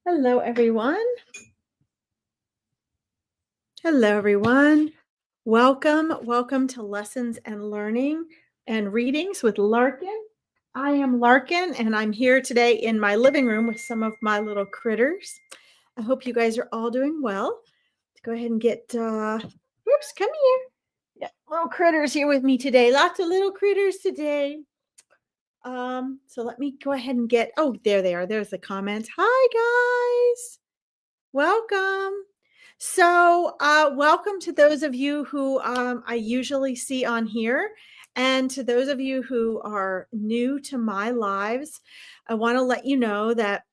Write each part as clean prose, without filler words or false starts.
Hello, everyone. Hello, everyone. Welcome to Lessons and Learning and Readings with Larkin. I am Larkin, and I'm here today in my living room with some of my little critters. I hope you guys are all doing well. Let's go ahead and get, whoops, come here. Yeah, little critters here with me today. Lots of little critters today. So let me go ahead and get, oh, there they are. There's the comments. Hi, guys. Welcome. So, welcome to those of you who I usually see on here. And to those of you who are new to my lives, I want to let you know that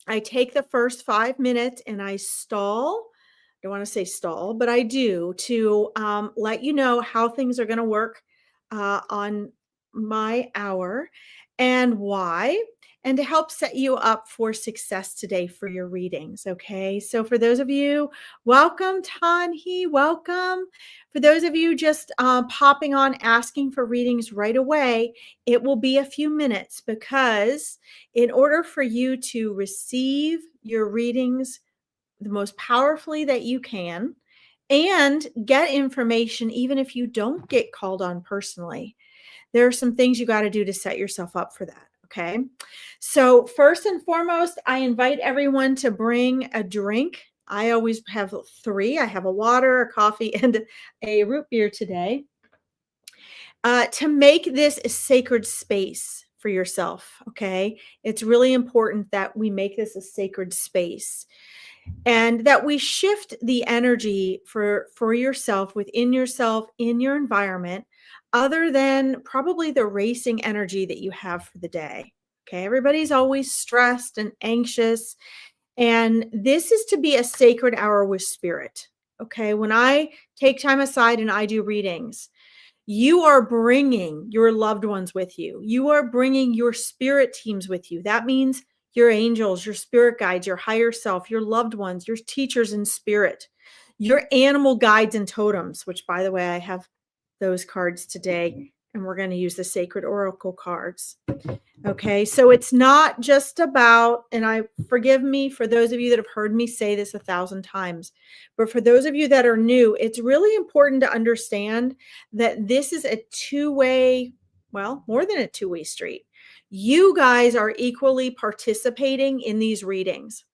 I take the first 5 minutes and I stall. I don't want to say stall, but I do to let you know how things are going to work on my hour and why, and to help set you up for success today for your readings. Okay. So, for those of you, welcome, Tanhi, welcome. For those of you just popping on asking for readings right away, it will be a few minutes because in order for you to receive your readings the most powerfully that you can and get information, even if you don't get called on personally, there are some things you got to do to set yourself up for that. Okay. So, first and foremost, I invite everyone to bring a drink. I always have three. I have a water, a coffee, and a root beer today to make this a sacred space for yourself. Okay. It's really important that we make this a sacred space and that we shift the energy for yourself, within yourself, in your environment, other than probably the racing energy that you have for the day. Okay. Everybody's always stressed and anxious. And this is to be a sacred hour with spirit. Okay. When I take time aside and I do readings, you are bringing your loved ones with you. You are bringing your spirit teams with you. That means your angels, your spirit guides, your higher self, your loved ones, your teachers in spirit, your animal guides and totems, which, by the way, I have those cards today, and we're going to use the sacred oracle cards. Okay, so it's not just about, and I forgive me for those of you that have heard me say this 1,000 times, but for those of you that are new, it's really important to understand that this is a two-way, well, more than a two-way street. You guys are equally participating in these readings.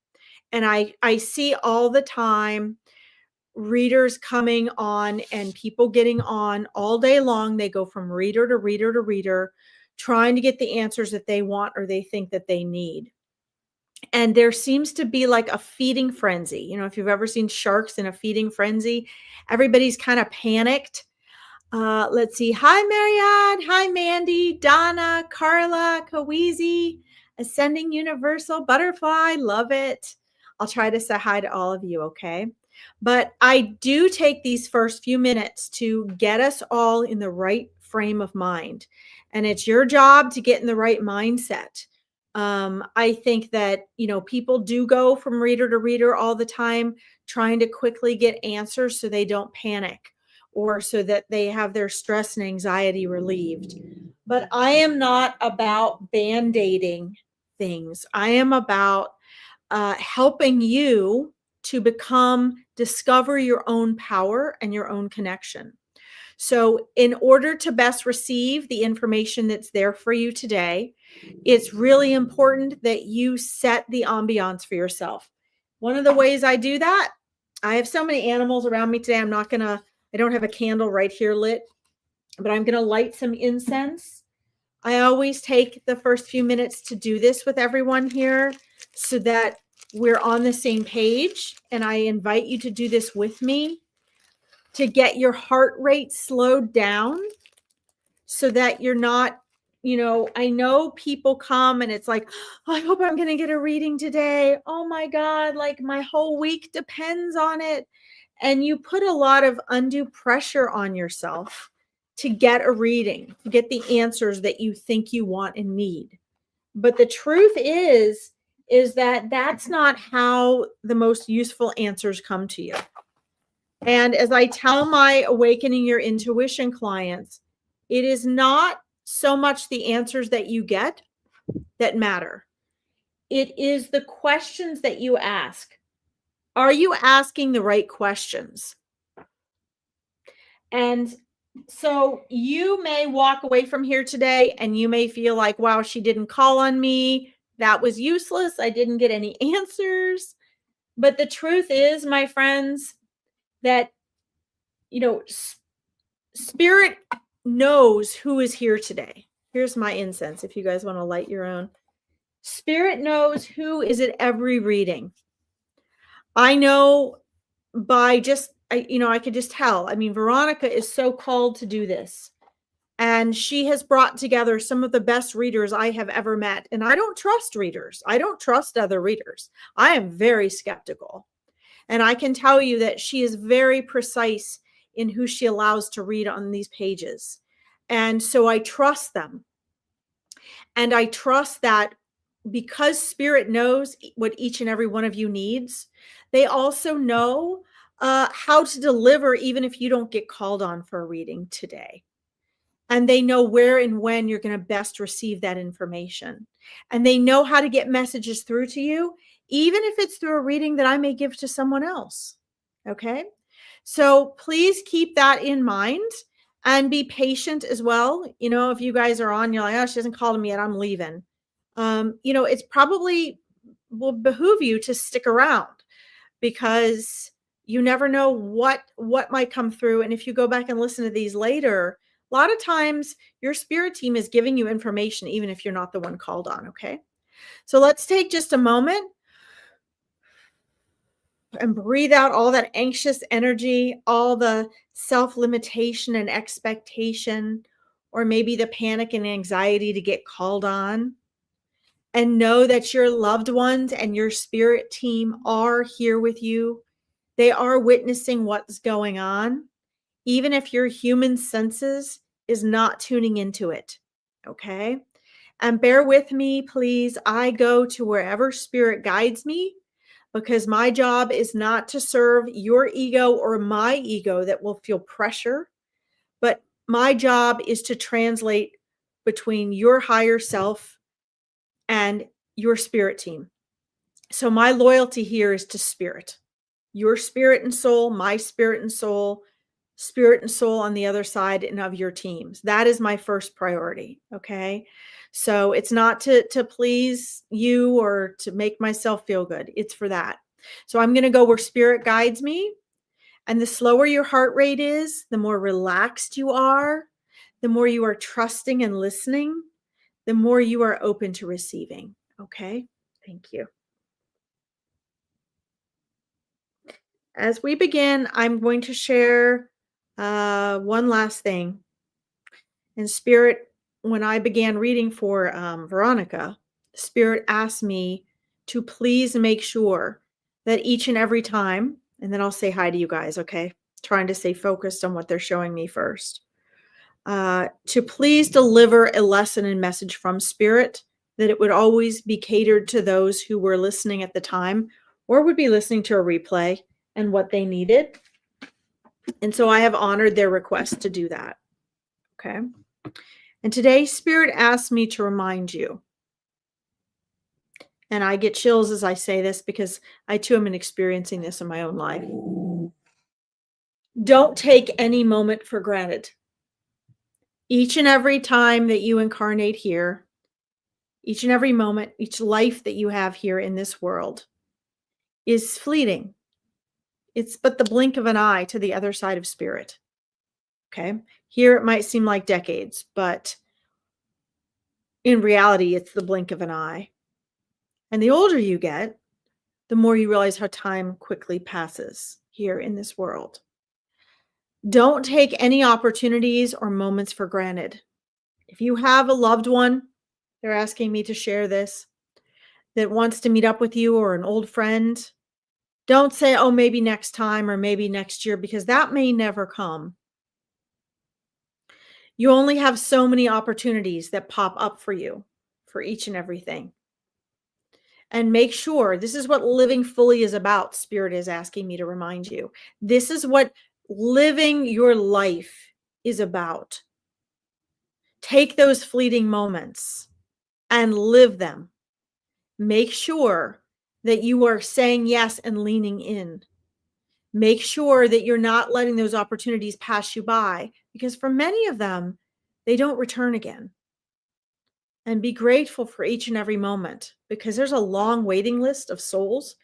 And I see all the time readers coming on and people getting on all day long. They go from reader to reader to reader, trying to get the answers that they want or they think that they need. And there seems to be like a feeding frenzy. You know, if you've ever seen sharks in a feeding frenzy, everybody's kind of panicked. Let's see. Hi, Marianne. Hi, Mandy, Donna, Carla, Kawizi, Ascending Universal Butterfly. Love it. I'll try to say hi to all of you, okay? But I do take these first few minutes to get us all in the right frame of mind. And it's your job to get in the right mindset. I think that, you know, people do go from reader to reader all the time, trying to quickly get answers so they don't panic or so that they have their stress and anxiety relieved. But I am not about band-aiding things. I am about helping you to discover your own power and your own connection. So, in order to best receive the information that's there for you today, it's really important that you set the ambiance for yourself. One of the ways I do that, I have so many animals around me today. I don't have a candle right here lit, but I'm going to light some incense. I always take the first few minutes to do this with everyone here so that we're on the same page. And I invite you to do this with me to get your heart rate slowed down so that you're not, you know, I know people come and it's like, oh, I hope I'm going to get a reading today. Oh my God, like my whole week depends on it. And you put a lot of undue pressure on yourself to get a reading, to get the answers that you think you want and need. But the truth is that that's not how the most useful answers come to you. And as I tell my Awakening Your Intuition clients, it is not so much the answers that you get that matter. it is the questions that you ask. Are you asking the right questions? And so you may walk away from here today and you may feel like, wow, she didn't call on me. That was useless. I didn't get any answers. But the truth is, my friends, that, you know, spirit knows who is here today. Here's my incense if you guys want to light your own. Spirit knows who is at every reading. I know by just, I could just tell. I mean, Veronica is so called to do this. And she has brought together some of the best readers I have ever met. And I don't trust readers. I don't trust other readers. I am very skeptical. And I can tell you that she is very precise in who she allows to read on these pages. And so I trust them. And I trust that because Spirit knows what each and every one of you needs, they also know how to deliver, even if you don't get called on for a reading today. And they know where and when you're going to best receive that information. And they know how to get messages through to you, even if it's through a reading that I may give to someone else. Okay. So please keep that in mind and be patient as well. If you guys are on, you're like, oh, she hasn't called me yet, I'm leaving. It's probably will behoove you to stick around because you never know what might come through. And if you go back and listen to these later, a lot of times your spirit team is giving you information, even if you're not the one called on. Okay. So let's take just a moment and breathe out all that anxious energy, all the self-limitation and expectation, or maybe the panic and anxiety to get called on. And know that your loved ones and your spirit team are here with you. They are witnessing what's going on, even if your human senses is not tuning into it. Okay. And bear with me, please. I go to wherever spirit guides me because my job is not to serve your ego or my ego that will feel pressure, but my job is to translate between your higher self and your spirit team. So my loyalty here is to spirit, your spirit and soul, my spirit and soul on the other side and of your teams. That is my first priority. Okay. So it's not to please you or to make myself feel good. It's for that. So I'm going to go where spirit guides me. And the slower your heart rate is, the more relaxed you are, the more you are trusting and listening, the more you are open to receiving. Okay. Thank you. As we begin, I'm going to share one last thing. In Spirit, when I began reading for Veronica, Spirit asked me to please make sure that each and every time, and then I'll say hi to you guys, okay? Trying to stay focused on what they're showing me first. To please deliver a lesson and message from Spirit, that it would always be catered to those who were listening at the time or would be listening to a replay and what they needed. And so I have honored their request to do that. Okay. And today, Spirit asked me to remind you, and I get chills as I say this because I too am experiencing this in my own life. Don't take any moment for granted. Each and every time that you incarnate here, each and every moment, each life that you have here in this world is fleeting. It's but the blink of an eye to the other side of Spirit. Okay. Here it might seem like decades, but in reality, it's the blink of an eye. And the older you get, the more you realize how time quickly passes here in this world. Don't take any opportunities or moments for granted. If you have a loved one, they're asking me to share this, that wants to meet up with you or an old friend, don't say, oh, maybe next time or maybe next year, because that may never come. You only have so many opportunities that pop up for you for each and everything. And make sure this is what living fully is about. Spirit is asking me to remind you. This is what living your life is about. Take those fleeting moments and live them. Make sure that you are saying yes and leaning in. Make sure that you're not letting those opportunities pass you by, because for many of them, they don't return again. And be grateful for each and every moment, because there's a long waiting list of souls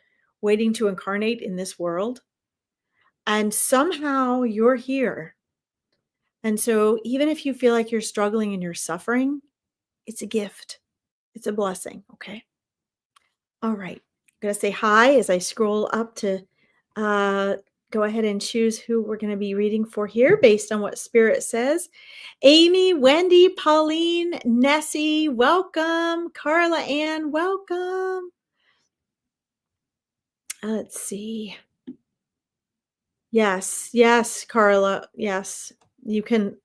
waiting to incarnate in this world. And somehow you're here. And so even if you feel like you're struggling and you're suffering, it's a gift. It's a blessing. Okay. All right. I'm going to say hi as I scroll up to uh, go ahead and choose who we're going to be reading for here based on what Spirit says. Amy, Wendy, Pauline, Nessie, welcome. Carla Ann, welcome. Let's see. Yes, yes, Carla. Yes. You can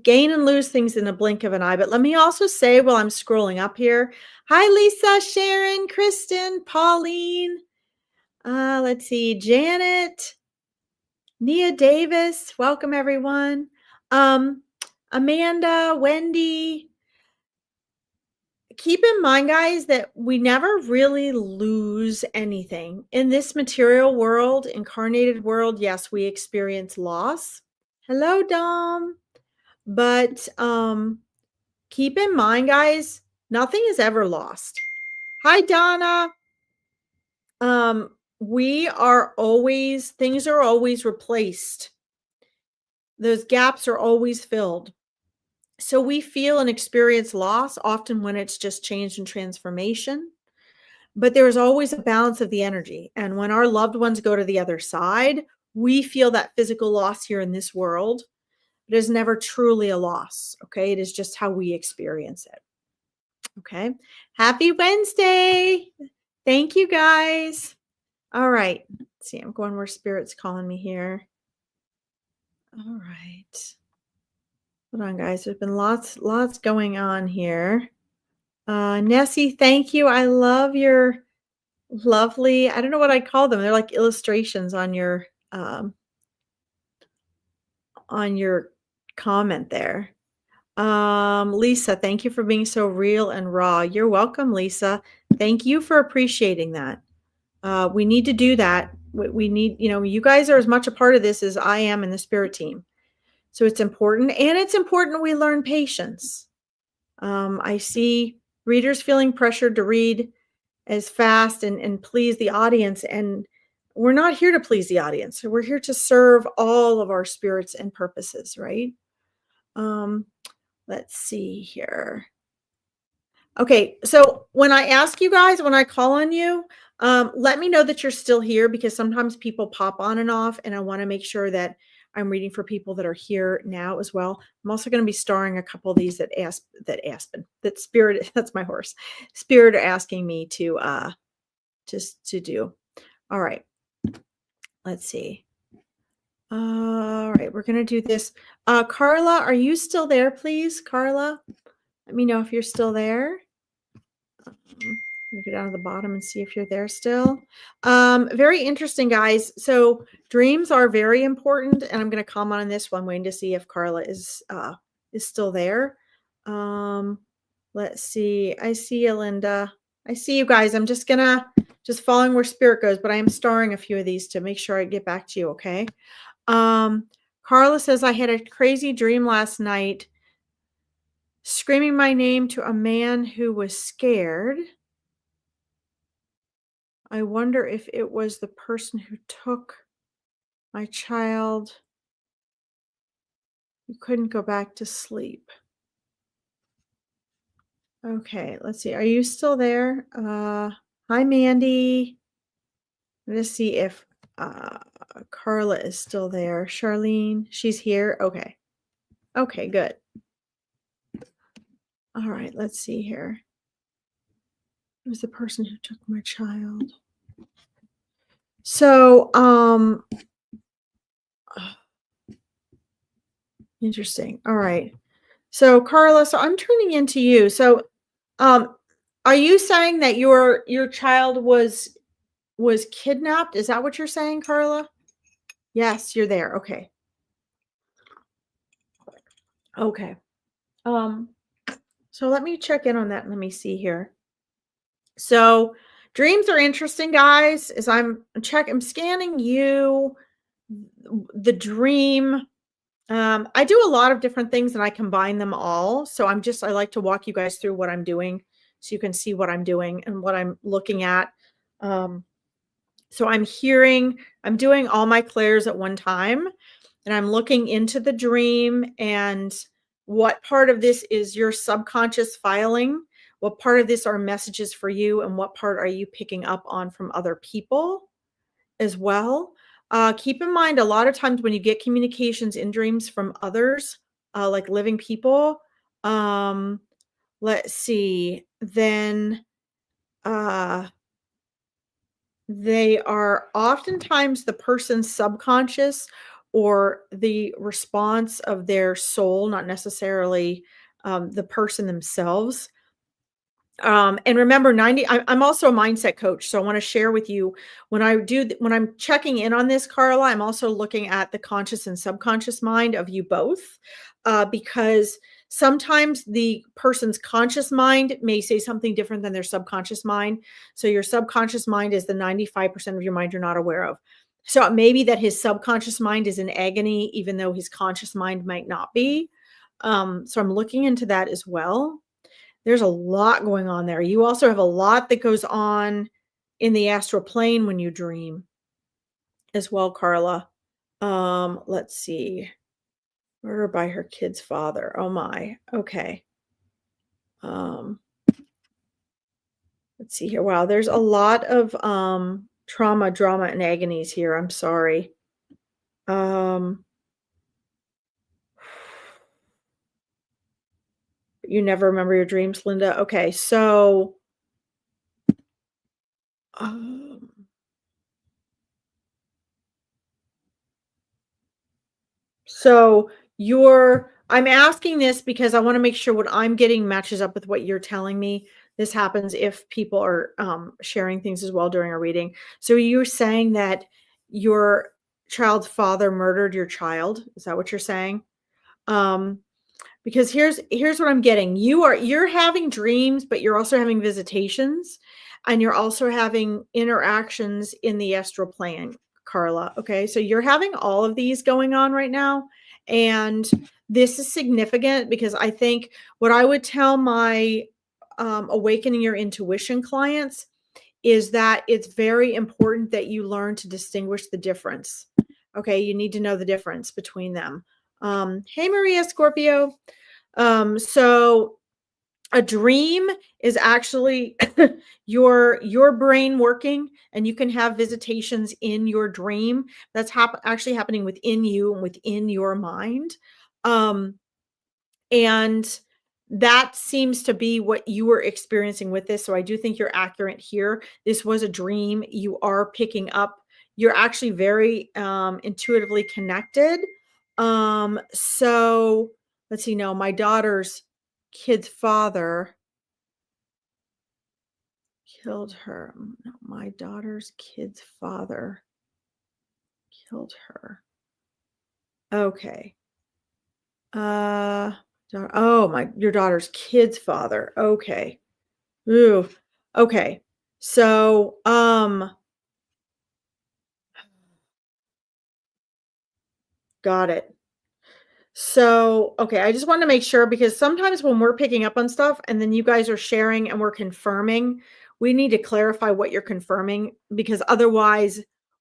gain and lose things in a blink of an eye. But let me also say while I'm scrolling up here, hi Lisa, Sharon, Kristen, Pauline. Let's see, Janet, Nia Davis, welcome everyone. Amanda, Wendy. Keep in mind, guys, that we never really lose anything. In this material world, incarnated world, yes, we experience loss. Hello, Dom. But keep in mind, guys, nothing is ever lost. Hi, Donna. We are always, things are always replaced. Those gaps are always filled. So we feel and experience loss often when it's just change and transformation. But there is always a balance of the energy. And when our loved ones go to the other side, we feel that physical loss here in this world. It is never truly a loss. Okay. It is just how we experience it. Okay. Happy Wednesday. Thank you guys. All right. Let's see, I'm going where Spirit's calling me here. All right. Hold on, guys. There's been lots going on here. Nessie, thank you. I love your lovely, I don't know what I call them. They're like illustrations on your comment there. Lisa, thank you for being so real and raw. You're welcome, Lisa. Thank you for appreciating that. We need to do that. We need, you guys are as much a part of this as I am in the Spirit team. So it's important. And it's important we learn patience. I see readers feeling pressured to read as fast and please the audience. And we're not here to please the audience. So we're here to serve all of our spirits and purposes, right? Let's see here. Okay, so when I ask you guys, when I call on you, let me know that you're still here, because sometimes people pop on and off, and I want to make sure that I'm reading for people that are here now as well. I'm also going to be starring a couple of these that Spirit, that's my horse, Spirit are asking me to just to do. All right, let's see. All right, we're going to do this. Carla, are you still there, please? Carla, let me know if you're still there. Let me go down to the bottom and see if you're there still. Very interesting, guys. So dreams are very important, and I'm going to comment on this one, waiting to see if Carla is still there. Let's see. I see you, Linda. I see you guys. I'm just following where Spirit goes, but I am starring a few of these to make sure I get back to you. Okay. Carla says, I had a crazy dream last night, screaming my name to a man who was scared. I wonder if it was the person who took my child who couldn't go back to sleep. Okay, let's see. Are you still there? Hi, Mandy. I'm going to see if Carla is still there. Charlene, she's here. Okay. Okay, good. All right, let's see here. It was the person who took my child. So, interesting. All right. So, Carla, so I'm turning into you. So, are you saying that your child was kidnapped? Is that what you're saying, Carla? Yes, you're there. Okay. Okay. So let me check in on that and let me see here. So dreams are interesting, guys. As I'm scanning you, the dream. I do a lot of different things and I combine them all. So I like to walk you guys through what I'm doing so you can see what I'm doing and what I'm looking at. Um, so I'm doing all my clairs at one time and I'm looking into the dream and what part of this is your subconscious filing, what part of this are messages for you, and what part are you picking up on from other people as well. Keep in mind, a lot of times when you get communications in dreams from others, like living people, um, let's see, then uh, they are oftentimes the person's subconscious or the response of their soul, not necessarily the person themselves. And remember, I'm also a mindset coach, so I want to share with you when I'm checking in on this, Carla. I'm also looking at the conscious and subconscious mind of you both, because sometimes the person's conscious mind may say something different than their subconscious mind. So your subconscious mind is the 95% of your mind you're not aware of. So it may be that his subconscious mind is in agony, even though his conscious mind might not be. So I'm looking into that as well. There's a lot going on there. You also have a lot that goes on in the astral plane when you dream as well, Carla. Let's see. Murder by her kid's father. Oh my. Okay. Um, let's see here. Wow, there's a lot of trauma, drama, and agonies here. I'm sorry. Um, you never remember your dreams, Linda. Okay, so um, So I'm asking this because I want to make sure what I'm getting matches up with what you're telling me. This happens if people are sharing things as well during a reading. So you're saying that your child's father murdered your child. Is that what you're saying? Um, because here's what I'm getting. You're having dreams, but you're also having visitations and you're also having interactions in the astral plane, Carla. Okay? So you're having all of these going on right now, and this is significant because I think what I would tell my awakening your intuition clients is that it's very important that you learn to distinguish the difference. Okay, you need to know the difference between them. Hey, Maria Scorpio. So a dream is actually your brain working, and you can have visitations in your dream. That's actually happening within you and within your mind. Um, and that seems to be what you were experiencing with this. So I do think you're accurate here. This was a dream. You are picking up. You're actually very intuitively connected. So let's see. No, my daughter's kid's father killed her. No, my daughter's kid's father killed her. Okay. Uh, oh my, your daughter's kid's father. Okay. Ooh. Okay. So, got it. So, okay, I just wanted to make sure because sometimes when we're picking up on stuff and then you guys are sharing and we're confirming, we need to clarify what you're confirming because otherwise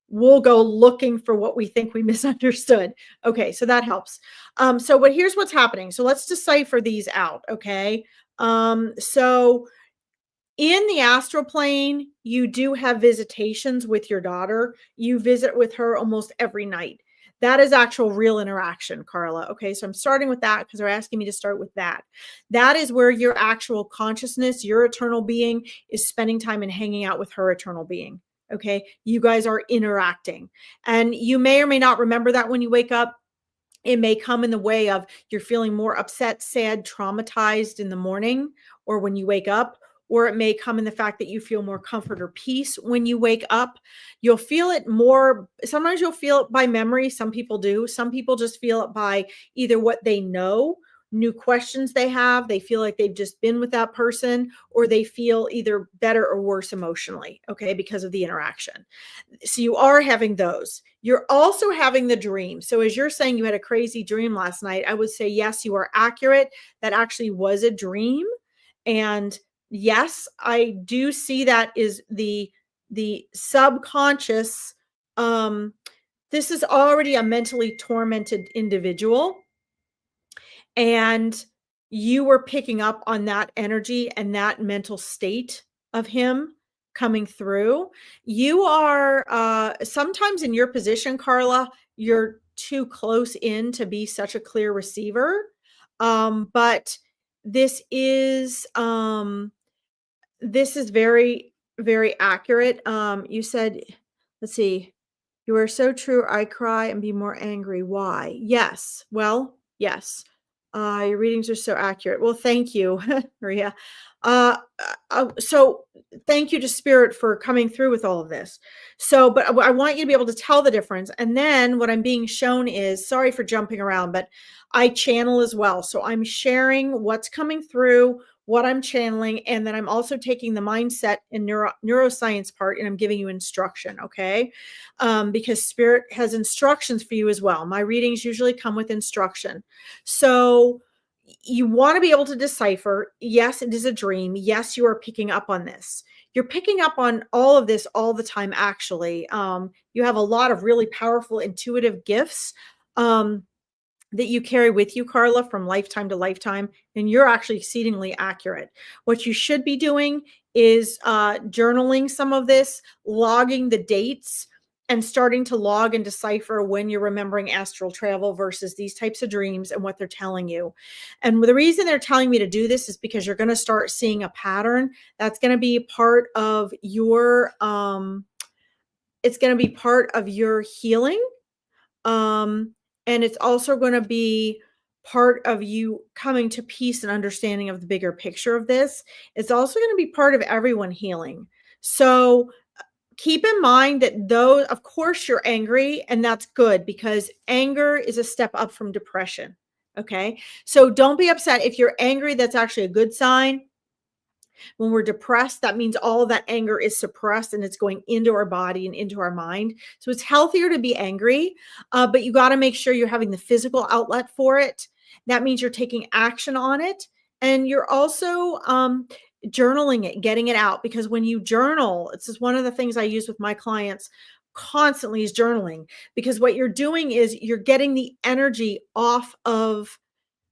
we'll go looking for what we think we misunderstood. Okay, so that helps. But here's what's happening. So let's decipher these out, okay? So in the astral plane, you do have visitations with your daughter. You visit with her almost every night. That is actual real interaction, Carla. Okay, so I'm starting with that because they're asking me to start with that. That is where your actual consciousness, your eternal being, is spending time and hanging out with her eternal being. Okay, you guys are interacting. And you may or may not remember that when you wake up. It may come in the way of you're feeling more upset, sad, traumatized in the morning or when you wake up, or it may come in the fact that you feel more comfort or peace when you wake up. You'll feel it more. Sometimes you'll feel it by memory. Some people do. Some people just feel it by either what they know new questions they have. They feel like they've just been with that person, or they feel either better or worse emotionally, okay, because of the interaction. So you are having those. You're also having the dream. So as you're saying you had a crazy dream last night, I would say, yes, you are accurate. That actually was a dream. And yes, I do see that is the subconscious. This is already a mentally tormented individual, and you were picking up on that energy and that mental state of him coming through. You are sometimes in your position, Carla, you're too close in to be such a clear receiver. But this is very, very accurate. You said, let's see, you are so true. I cry and be more angry. Why? Yes. Well, yes. Your readings are so accurate. Well, thank you, Maria. So thank you to Spirit for coming through with all of this. So, but I want you to be able to tell the difference. And then what I'm being shown is, sorry for jumping around, but I channel as well. So I'm sharing what's coming through, what I'm channeling, and then I'm also taking the mindset and neuroscience part, and I'm giving you instruction, okay? Because Spirit has instructions for you as well. My readings usually come with instruction. So you want to be able to decipher, yes, it is a dream. Yes, you are picking up on this. You're picking up on all of this all the time, actually. You have a lot of really powerful intuitive gifts. That you carry with you, Carla, from lifetime to lifetime, and you're actually exceedingly accurate. What you should be doing is journaling some of this, logging the dates, and starting to log and decipher when you're remembering astral travel versus these types of dreams and what they're telling you. And the reason they're telling me to do this is because you're going to start seeing a pattern that's going to be part of your it's going to be part of your healing. And it's also going to be part of you coming to peace and understanding of the bigger picture of this. It's also going to be part of everyone healing. So keep in mind that though, of course, you're angry, and that's good because anger is a step up from depression. Okay. So don't be upset. If you're angry, that's actually a good sign. When we're depressed, that means all of that anger is suppressed and it's going into our body and into our mind. So it's healthier to be angry, but you got to make sure you're having the physical outlet for it. That means you're taking action on it. And you're also journaling it, getting it out. Because when you journal, it's just one of the things I use with my clients constantly is journaling. Because what you're doing is you're getting the energy off of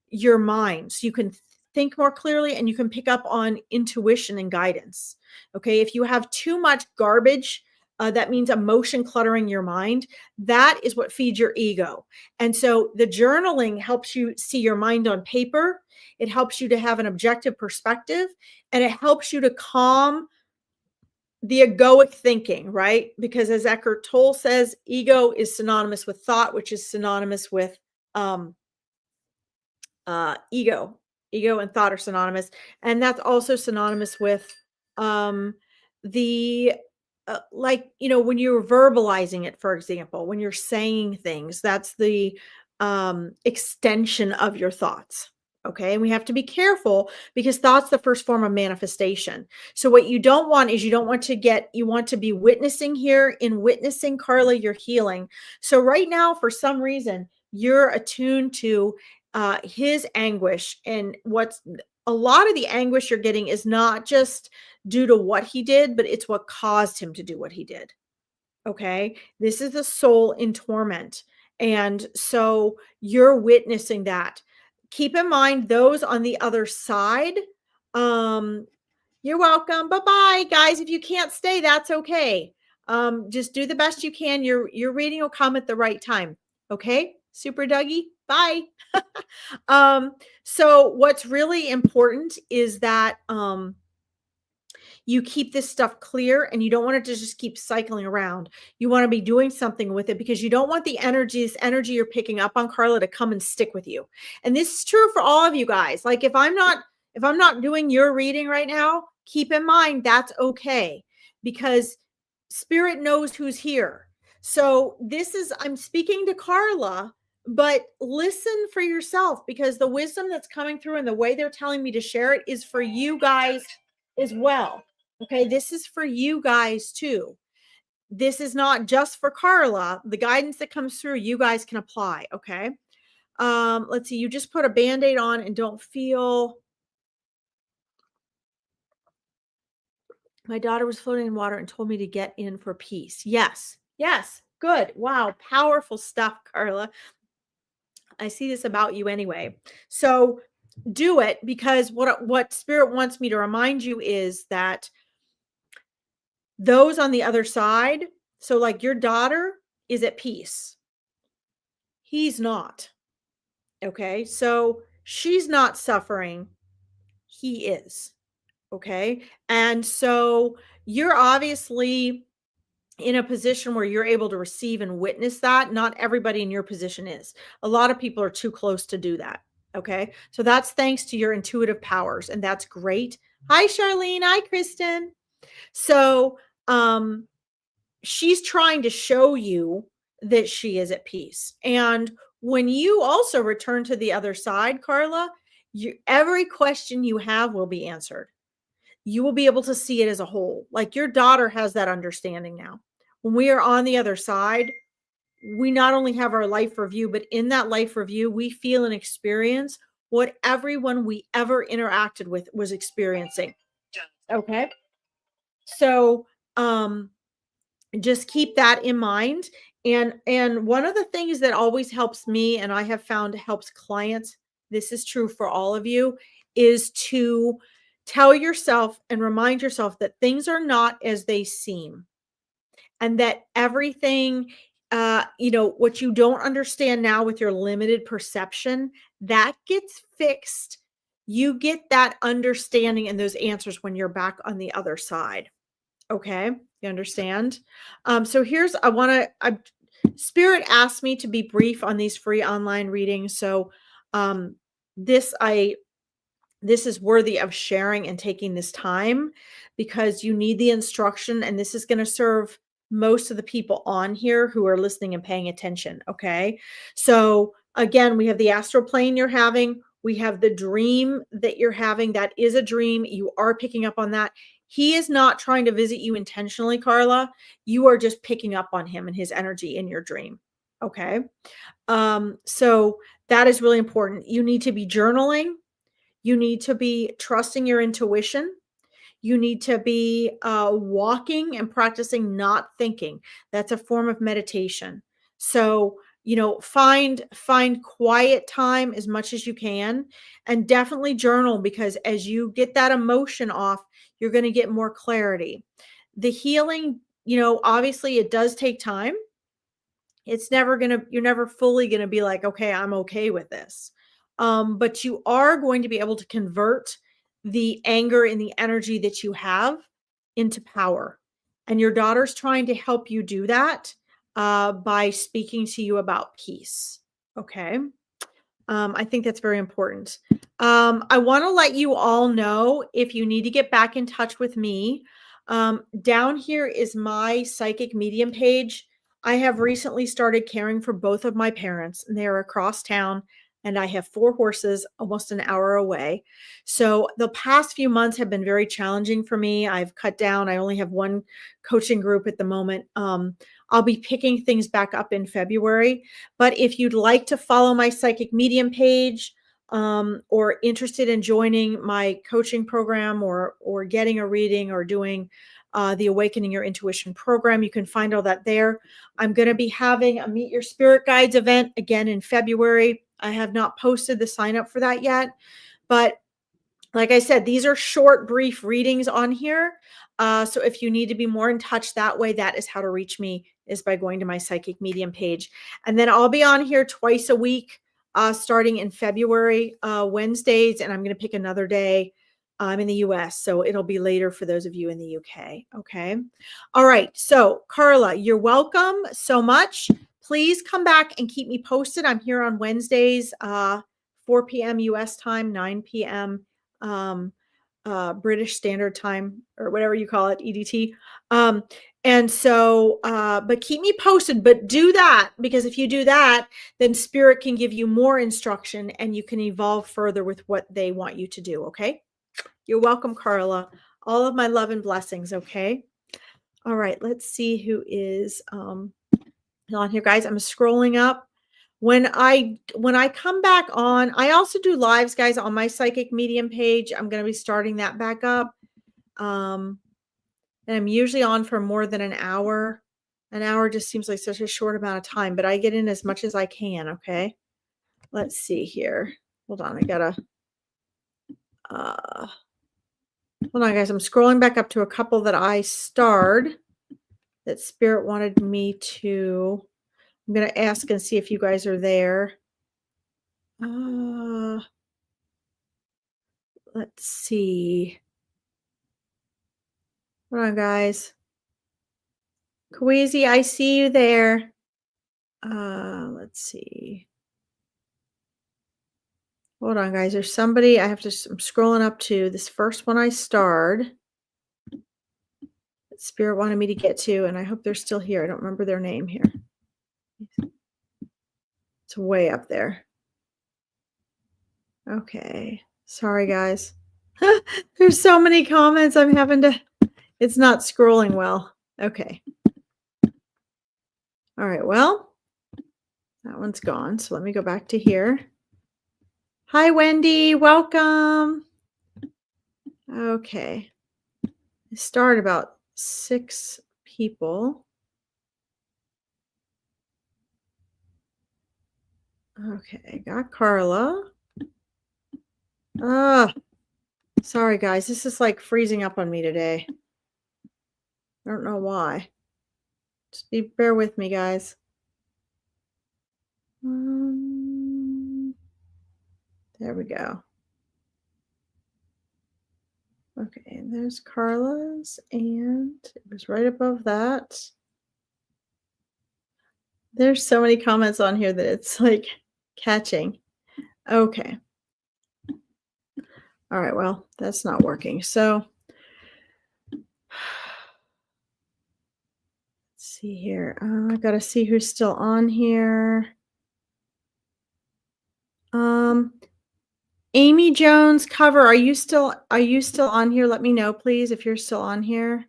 your mind so you can think more clearly and you can pick up on intuition and guidance. Okay. If you have too much garbage, that means emotion cluttering your mind. That is what feeds your ego. And so the journaling helps you see your mind on paper. It helps you to have an objective perspective, and it helps you to calm the egoic thinking, right? Because as Eckhart Tolle says, ego is synonymous with thought, which is synonymous with um, ego and thought are synonymous, and that's also synonymous with um the like, when you're verbalizing it, for example, when you're saying things, that's the extension of your thoughts. Okay, and we have to be careful because thought's the first form of manifestation. So what you don't want is you want to be witnessing here. In witnessing, Carla, you're healing. So right now, for some reason, you're attuned to his anguish. And what's a lot of the anguish you're getting is not just due to what he did, but it's what caused him to do what he did. Okay. This is the soul in torment. And so you're witnessing that. Keep in mind those on the other side. Um, you're welcome. Bye-bye, guys. If you can't stay, that's okay. Just do the best you can. Your reading will come at the right time. Okay. Super Dougie. Bye. So what's really important is that you keep this stuff clear, and you don't want it to just keep cycling around. You want to be doing something with it because you don't want this energy you're picking up on, Carla, to come and stick with you. And this is true for all of you guys. Like if I'm not doing your reading right now, keep in mind that's okay, because Spirit knows who's here. So I'm speaking to Carla but listen for yourself, because the wisdom that's coming through and the way they're telling me to share it is for you guys as well. Okay, this is for you guys too. This is not just for Carla. The guidance that comes through, you guys can apply. Okay. Let's see. You just put a band-aid on and don't feel. My daughter was floating in water and told me to get in for peace. Yes. Yes. Good. Wow. Powerful stuff, Carla. I see this about you anyway. So do it, because what spirit wants me to remind you is that those on the other side, so like your daughter is at peace. He's not. Okay? So she's not suffering. He is. Okay? And so you're obviously in a position where you're able to receive and witness that. Not everybody in your position is. A lot of people are too close to do that. Okay. So that's thanks to your intuitive powers, and that's great. Hi, Charlene. Hi, Kristen. So, she's trying to show you that she is at peace. And when you also return to the other side, Carla, every question you have will be answered. You will be able to see it as a whole. Like your daughter has that understanding now. When we are on the other side, we not only have our life review, but in that life review, we feel and experience what everyone we ever interacted with was experiencing. Okay. So, just keep that in mind. And one of the things that always helps me, and I have found helps clients, this is true for all of you, is to tell yourself and remind yourself that things are not as they seem, and that everything, what you don't understand now with your limited perception, that gets fixed. You get that understanding and those answers when you're back on the other side. Okay, you understand? So here's Spirit asked me to be brief on these free online readings. So um, this I this is worthy of sharing and taking this time, because you need the instruction, and this is going to serve most of the people on here who are listening and paying attention. Okay. So again, we have the astral plane you're having. We have the dream that you're having. That is a dream. You are picking up on that. He is not trying to visit you intentionally, Carla. You are just picking up on him and his energy in your dream. Okay. So that is really important. You need to be journaling. You need to be trusting your intuition. You need to be walking and practicing not thinking. That's a form of meditation. So, find quiet time as much as you can, and definitely journal, because as you get that emotion off, you're going to get more clarity. The healing, obviously it does take time. You're never fully going to be like, okay, I'm okay with this. But you are going to be able to convert the anger and the energy that you have into power. And your daughter's trying to help you do that by speaking to you about peace. Okay. I think that's very important. I want to let you all know, if you need to get back in touch with me, down here is my psychic medium page. I have recently started caring for both of my parents, and they are across town, and I have 4 horses almost an hour away. So the past few months have been very challenging for me. I've cut down. I only have 1 coaching group at the moment. I'll be picking things back up in February. But if you'd like to follow my psychic medium page, or interested in joining my coaching program, or getting a reading, or doing the Awakening Your Intuition program, you can find all that there. I'm going to be having a Meet Your Spirit Guides event again in February. I have not posted the sign up for that yet, but like I said, these are short, brief readings on here. So if you need to be more in touch that way, that is how to reach me, is by going to my psychic medium page. And then I'll be on here twice a week, starting in February, Wednesdays, and I'm going to pick another day. I'm in the US, so it'll be later for those of you in the UK. Okay. All right. So Carla, you're welcome so much. Please come back and keep me posted. I'm here on Wednesdays, 4 p.m. US time, 9 p.m. British Standard Time or whatever you call it, EDT. And so, but keep me posted, but do that, because if you do that, then Spirit can give you more instruction and you can evolve further with what they want you to do. Okay. You're welcome, Carla. All of my love and blessings. Okay. All right. Let's see who is on here, guys. I'm scrolling up. When I come back on, I also do lives, guys, on my Psychic Medium page. I'm going to be starting that back up. And I'm usually on for more than an hour. An hour just seems like such a short amount of time, but I get in as much as I can. Okay. Let's see here. Hold on. I gotta, hold on, guys. I'm scrolling back up to a couple that I starred that Spirit wanted me to. I'm going to ask and see if you guys are there. Let's see. Hold on, guys. Kweezy, I see you there. Let's see. Hold on, guys. There's somebody I'm scrolling up to this first one I starred. That Spirit wanted me to get to, and I hope they're still here. I don't remember their name here. It's way up there. Okay. Sorry, guys. There's so many comments. I'm having to, it's not scrolling well. Okay. All right. Well, that one's gone. So let me go back to here. Hi, Wendy. Welcome. Okay. I started about 6 people. Okay. Got Carla. Sorry, guys. This is like freezing up on me today. I don't know why. Just bear with me, guys. There we go. Okay, there's Carla's, and it was right above that. There's so many comments on here that it's like catching. Okay. All right, well, that's not working. So let's see here. I got to see who's still on here. Amy Jones cover, are you still on here? Let me know, please, if you're still on here.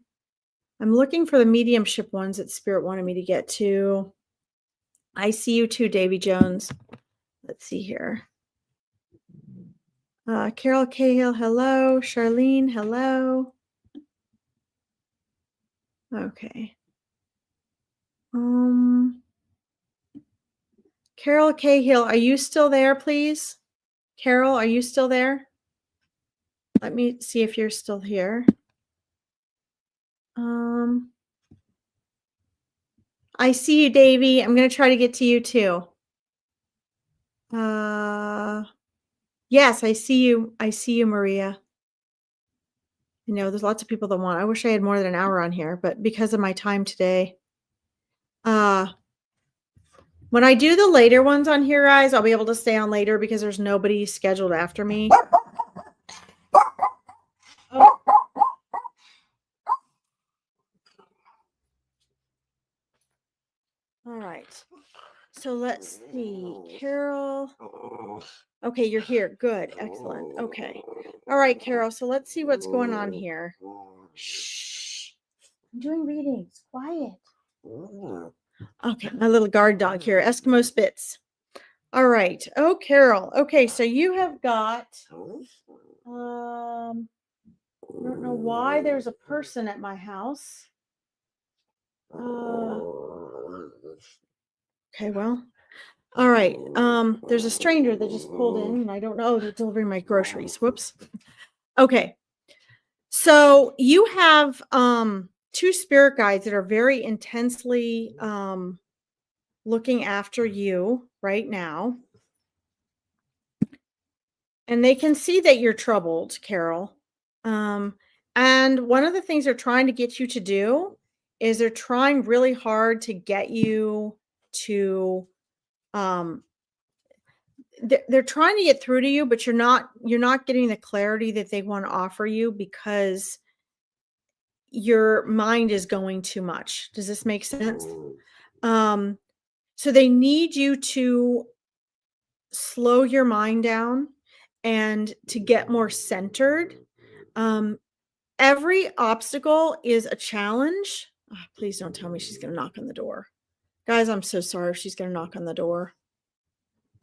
I'm looking for the mediumship ones that Spirit wanted me to get to. I see you too, Davy Jones. Let's see here. Carol Cahill, hello. Charlene, hello. Okay. Carol Cahill, are you still there, please? Carol, are you still there? Let me see if you're still here. I see you, Davy. I'm going to try to get to you too. Yes, I see you. I see you, Maria. I know there's lots of people that want. I wish I had more than an hour on here, but because of my time today, when I do the later ones on here, guys, I'll be able to stay on later because there's nobody scheduled after me. Oh. All right. So let's see. Carol. Okay, you're here. Good. Excellent. Okay. All right, Carol. So let's see what's going on here. Shh. I'm doing readings. Quiet. Okay, my little guard dog here, Eskimo Spitz. All right. Oh, Carol. Okay, so you have got I don't know why there's a person at my house. Okay, well. All right. There's a stranger that just pulled in, and I don't know, they're delivering my groceries. Whoops. Okay. So you have 2 spirit guides that are very intensely looking after you right now. And they can see that you're troubled, Carol. And one of the things they're trying to get you to do is they're trying really hard to get you to they're trying to get through to you, but you're not getting the clarity that they want to offer you because your mind is going too much. Does this make sense? Um, so they need you to slow your mind down and to get more centered. Um, every obstacle is a challenge. Ah, please don't tell me she's going to knock on the door. Guys, I'm so sorry if she's going to knock on the door.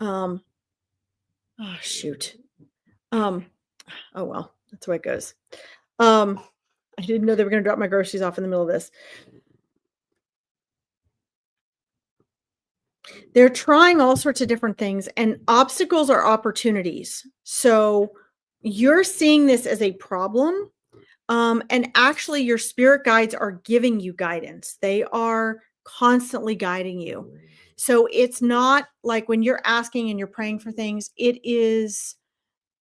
Um, oh, shoot. Um, oh, well, that's the way it goes. Um, I didn't know they were going to drop my groceries off in the middle of this. They're trying all sorts of different things, and obstacles are opportunities. So you're seeing this as a problem. And actually, your spirit guides are giving you guidance. They are constantly guiding you. So it's not like when you're asking and you're praying for things, it is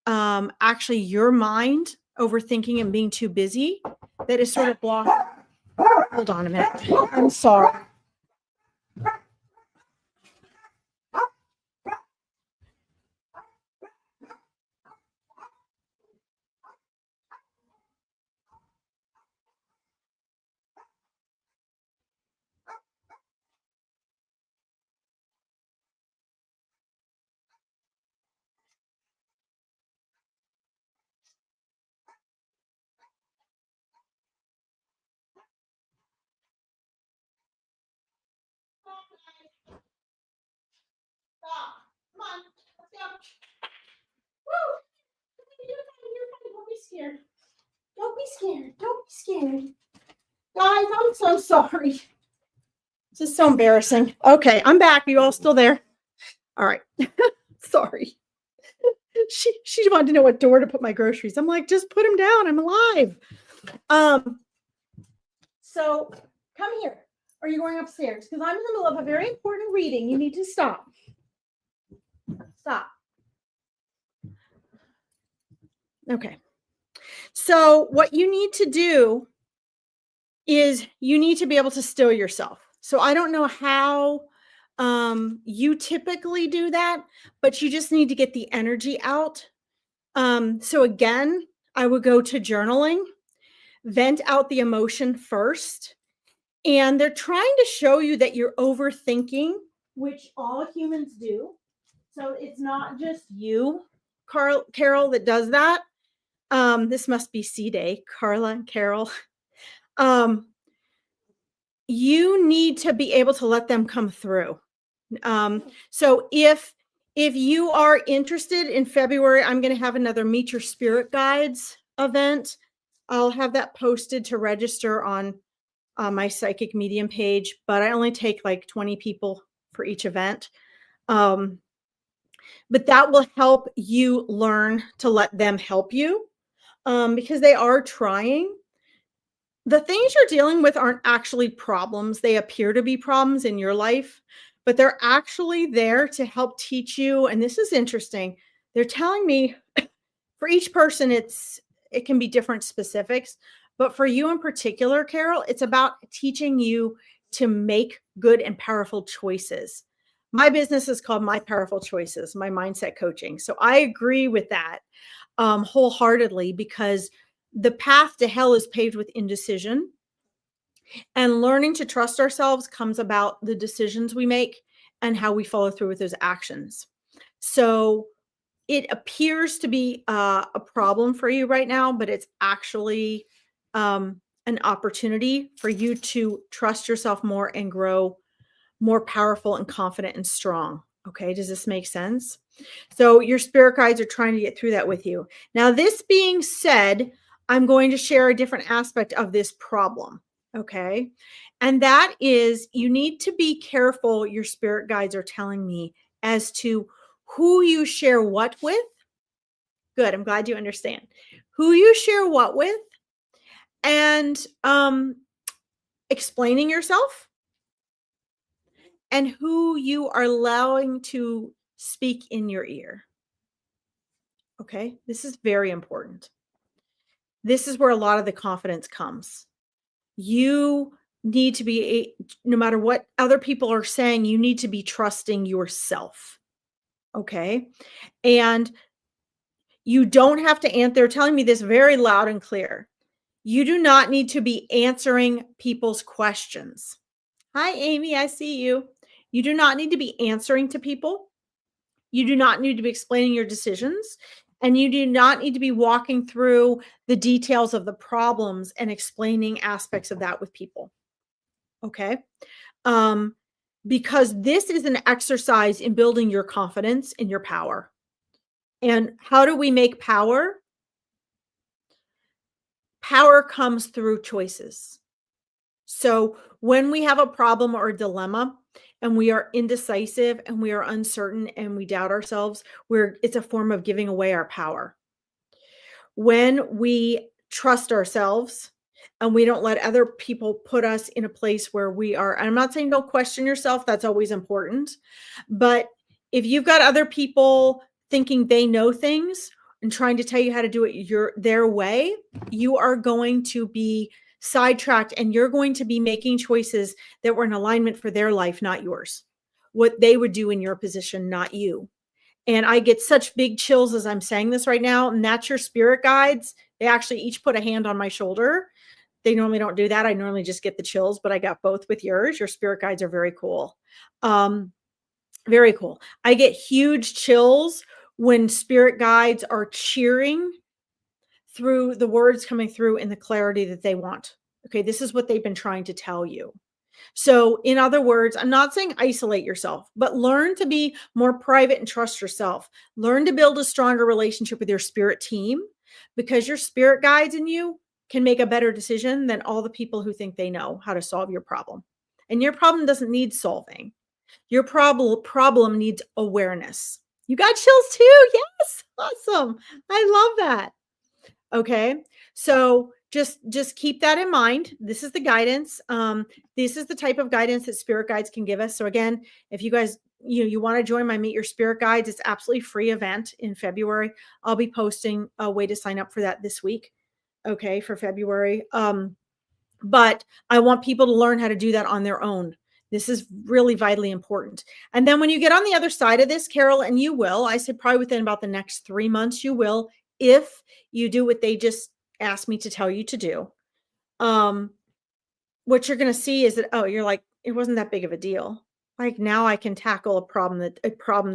actually your mind overthinking and being too busy that is sort of blocked. Hold on a minute. I'm sorry. Stop. Come on. Let's go. Woo! Don't be scared. Don't be scared. Don't be scared. Guys, I'm so sorry. This is so embarrassing. Okay, I'm back. Are you all still there? All right. Sorry. She wanted to know what door to put my groceries. I'm like, just put them down. I'm alive. Um, so come here. Are you going upstairs? Because I'm in the middle of a very important reading. You need to stop. Stop. Okay. So what you need to do is you need to be able to still yourself. So I don't know how you typically do that, but you just need to get the energy out. So again, I would go to journaling, vent out the emotion first. And they're trying to show you that you're overthinking, which all humans do. So it's not just you, Carol, that does that. This must be C Day, Carla and Carol. You need to be able to let them come through. So if you are interested in February, I'm going to have another Meet Your Spirit Guides event. I'll have that posted to register on my psychic medium page, but I only take like 20 people for each event. But that will help you learn to let them help you because they are trying. The things you're dealing with aren't actually problems. They appear to be problems in your life, but they're actually there to help teach you. And this is interesting. They're telling me for each person, it can be different specifics, but for you in particular, Carol, it's about teaching you to make good and powerful choices. My business is called My Powerful Choices, my mindset coaching. So I agree with that wholeheartedly because the path to hell is paved with indecision. And learning to trust ourselves comes about the decisions we make and how we follow through with those actions. So it appears to be a problem for you right now, but it's actually an opportunity for you to trust yourself more and grow more powerful and confident and strong. Okay, does this make sense? So your spirit guides are trying to get through that with you. Now, this being said, I'm going to share a different aspect of this problem. Okay, and that is you need to be careful, your spirit guides are telling me, as to who you share what with. Good. I'm glad you understand who you share what with and explaining yourself and who you are allowing to speak in your ear. Okay. This is very important. This is where a lot of the confidence comes. You need to be, no matter what other people are saying, you need to be trusting yourself. Okay. And you don't have to answer. They're telling me this very loud and clear. You do not need to be answering people's questions. Hi, Amy. I see you. You do not need to be answering to people. You do not need to be explaining your decisions. And you do not need to be walking through the details of the problems and explaining aspects of that with people. Okay. Um, because this is an exercise in building your confidence in your power. And how do we make power? Power comes through choices. So when we have a problem or a dilemma and we are indecisive and we are uncertain and we doubt ourselves, it's a form of giving away our power. When we trust ourselves and we don't let other people put us in a place where we are, and I'm not saying don't question yourself, that's always important. But if you've got other people thinking they know things and trying to tell you how to do it their way, you are going to be sidetracked and you're going to be making choices that were in alignment for their life, not yours. What they would do in your position, not you. And I get such big chills as I'm saying this right now. And that's your spirit guides. They actually each put a hand on my shoulder. They normally don't do that. I normally just get the chills, but I got both with yours. Your spirit guides are very cool. Very cool. I get huge chills when spirit guides are cheering through the words coming through in the clarity that they want. Okay, this is what they've been trying to tell you. So, in other words, I'm not saying isolate yourself, but learn to be more private and trust yourself. Learn to build a stronger relationship with your spirit team because your spirit guides in you can make a better decision than all the people who think they know how to solve your problem. And your problem doesn't need solving. Your problem needs awareness. You got chills too? Yes. Awesome. I love that. Okay. So just keep that in mind. This is the guidance. This is the type of guidance that spirit guides can give us. So again, if you guys you want to join my Meet Your Spirit Guides, it's absolutely free event in February. I'll be posting a way to sign up for that this week. Okay, for February. But I want people to learn how to do that on their own. This is really vitally important. And then when you get on the other side of this, Carol, and you will, I said probably within about the next 3 months, you will, if you do what they just asked me to tell you to do. What you're going to see is that, oh, you're like, it wasn't that big of a deal. Like now I can tackle a problem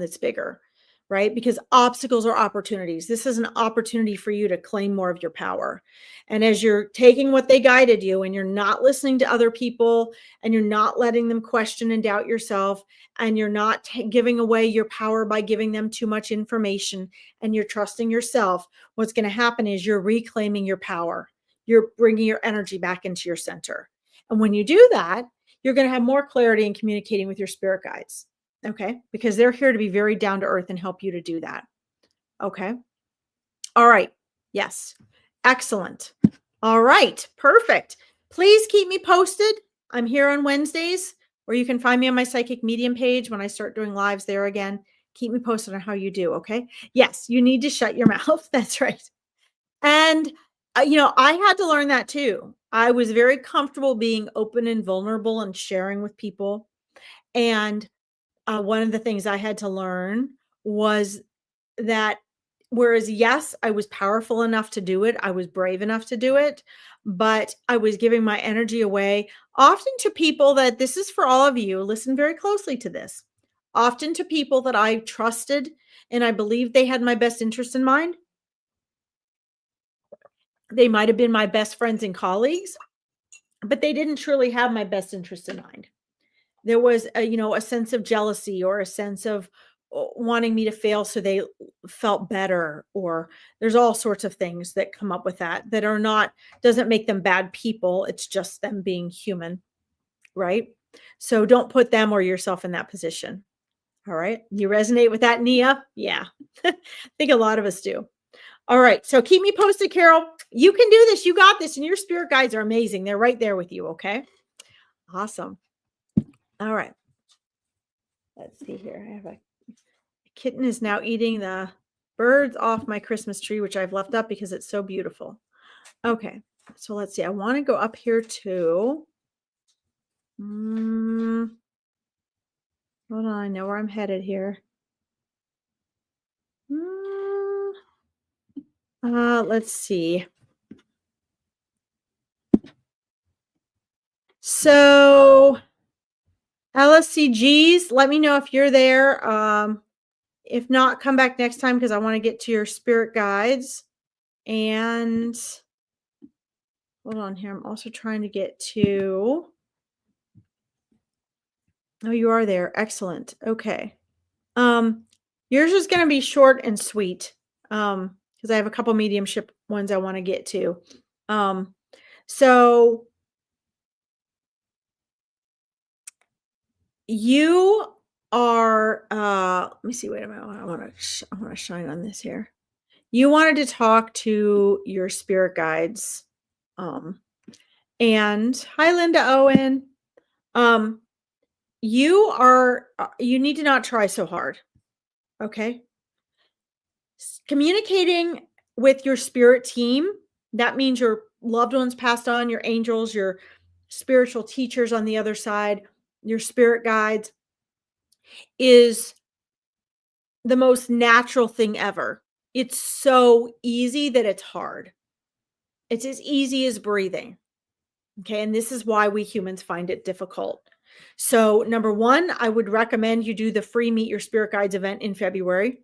that's bigger, right? Because obstacles are opportunities. This is an opportunity for you to claim more of your power. And as you're taking what they guided you and you're not listening to other people and you're not letting them question and doubt yourself and you're not giving away your power by giving them too much information and you're trusting yourself, what's going to happen is you're reclaiming your power. You're bringing your energy back into your center. And when you do that, you're going to have more clarity in communicating with your spirit guides. Okay. Because they're here to be very down to earth and help you to do that. Okay. All right. Yes. Excellent. All right. Perfect. Please keep me posted. I'm here on Wednesdays, or you can find me on my Psychic Medium page when I start doing lives there again. Keep me posted on how you do. Okay. Yes. You need to shut your mouth. That's right. And, I had to learn that too. I was very comfortable being open and vulnerable and sharing with people. And one of the things I had to learn was that whereas, yes, I was powerful enough to do it, I was brave enough to do it, but I was giving my energy away often to people that this is for all of you. Listen very closely to this. Often to people that I trusted and I believed they had my best interest in mind. They might have been my best friends and colleagues, but they didn't truly have my best interest in mind. There was a sense of jealousy or a sense of wanting me to fail so they felt better, or there's all sorts of things that come up with that are not doesn't make them bad people. It's just them being human, right? So don't put them or yourself in that position. All right. You resonate with that, Nia? Yeah. I think a lot of us do. All right. So keep me posted, Carol. You can do this. You got this. And your spirit guides are amazing. They're right there with you. Okay. Awesome. All right. Let's see here. I have a kitten is now eating the birds off my Christmas tree, which I've left up because it's so beautiful. Okay. So let's see. I want to go up here to. Hold on. I know where I'm headed here. Let's see. So LSCGs, let me know if you're there. If not, come back next time because I want to get to your spirit guides. And hold on here. I'm also trying to get to. Oh, you are there. Excellent. Okay. Yours is going to be short and sweet. Because I have a couple mediumship ones I want to get to. So you are let me see, wait a minute. I want to shine on this here. You wanted to talk to your spirit guides. And hi Linda Owen. You need to not try so hard. Okay? Communicating with your spirit team, that means your loved ones passed on, your angels, your spiritual teachers on the other side, your spirit guides, is the most natural thing ever. It's so easy that it's hard. It's as easy as breathing. Okay. And this is why we humans find it difficult. So, number one, I would recommend you do the free Meet Your Spirit Guides event in February.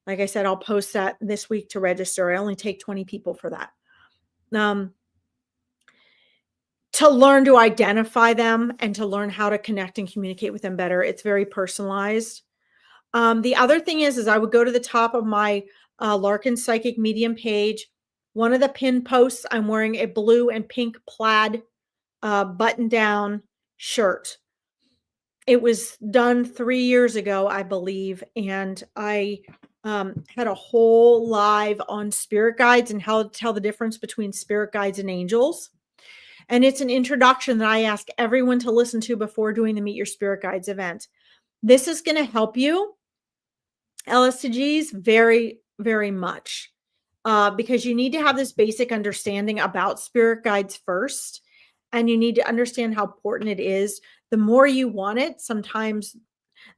Like I said, I'll post that this week to register. I only take 20 people for that. To learn to identify them and to learn how to connect and communicate with them better. It's very personalized. The other thing is I would go to the top of my Larkin Psychic Medium page. One of the pin posts, I'm wearing a blue and pink plaid button down shirt. It was done 3 years ago, I believe, and I had a whole live on spirit guides and how to tell the difference between spirit guides and angels. And it's an introduction that I ask everyone to listen to before doing the Meet Your Spirit Guides event. This is going to help you, LSTGs, very, very much because you need to have this basic understanding about spirit guides first. And you need to understand how important it is. The more you want it, sometimes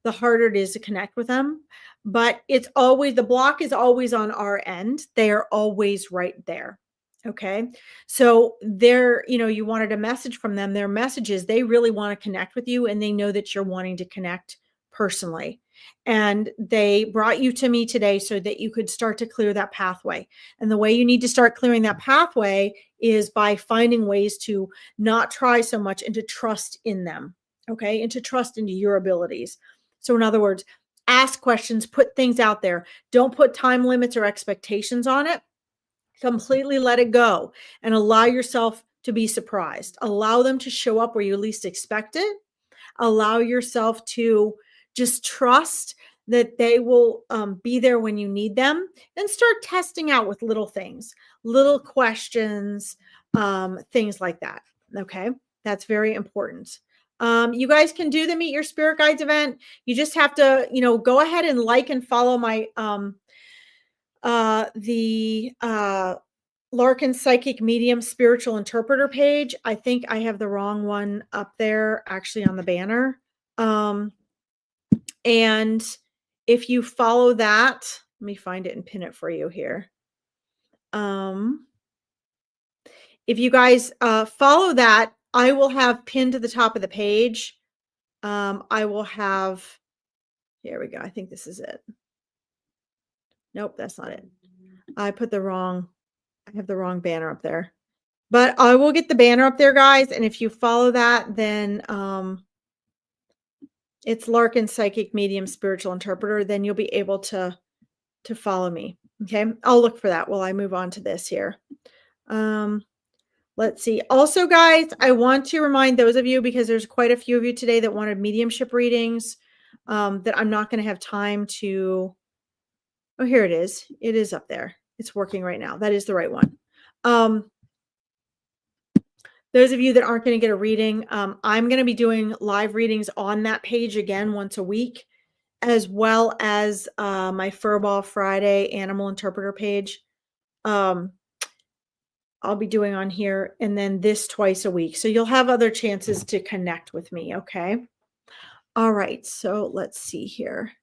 the harder it is to connect with them. But it's always, the block is always on our end. They are always right there. Okay. So you wanted a message from them. Their messages, they really want to connect with you and they know that you're wanting to connect personally. And they brought you to me today so that you could start to clear that pathway. And the way you need to start clearing that pathway is by finding ways to not try so much and to trust in them. Okay. And to trust into your abilities. So in other words, ask questions, put things out there. Don't put time limits or expectations on it. Completely let it go and allow yourself to be surprised. Allow them to show up where you least expect it. Allow yourself to just trust that they will be there when you need them, and start testing out with little things, little questions, things like that. Okay. That's very important. You guys can do the Meet Your Spirit Guides event. You just have to, go ahead and like and follow my, the Larkin Psychic Medium Spiritual Interpreter page. I think I have the wrong one up there actually on the banner. And if you follow that, let me find it and pin it for you here. If you guys follow that, I will have pinned to the top of the page. I will have, here we go. I think this is it. Nope, that's not it. I have the wrong banner up there. But I will get the banner up there, guys. And if you follow that, then it's Larkin Psychic Medium Spiritual Interpreter. Then you'll be able to follow me. Okay. I'll look for that while I move on to this here. Let's see. Also, guys, I want to remind those of you, because there's quite a few of you today that wanted mediumship readings, that I'm not going to have time to. Oh, here it is. It is up there. It's working right now. That is the right one. Those of you that aren't going to get a reading, I'm going to be doing live readings on that page again once a week, as well as my Furball Friday Animal Interpreter page. I'll be doing on here, and then this twice a week. So you'll have other chances to connect with me. Okay. All right. So let's see here.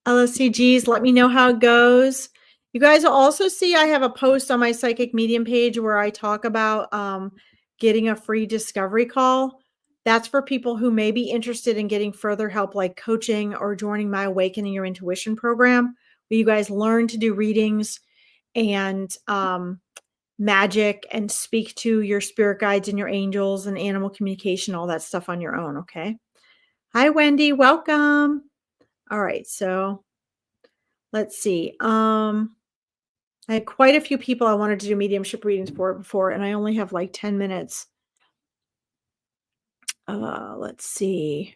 LSCGs, let me know how it goes. You guys will also see I have a post on my Psychic Medium page where I talk about getting a free discovery call. That's for people who may be interested in getting further help, like coaching or joining my Awakening Your Intuition program, where you guys learn to do readings and magic and speak to your spirit guides and your angels and animal communication, all that stuff on your own. Okay. Hi, Wendy. Welcome. All right. So let's see. I had quite a few people I wanted to do mediumship readings for before, and I only have like 10 minutes. Let's see.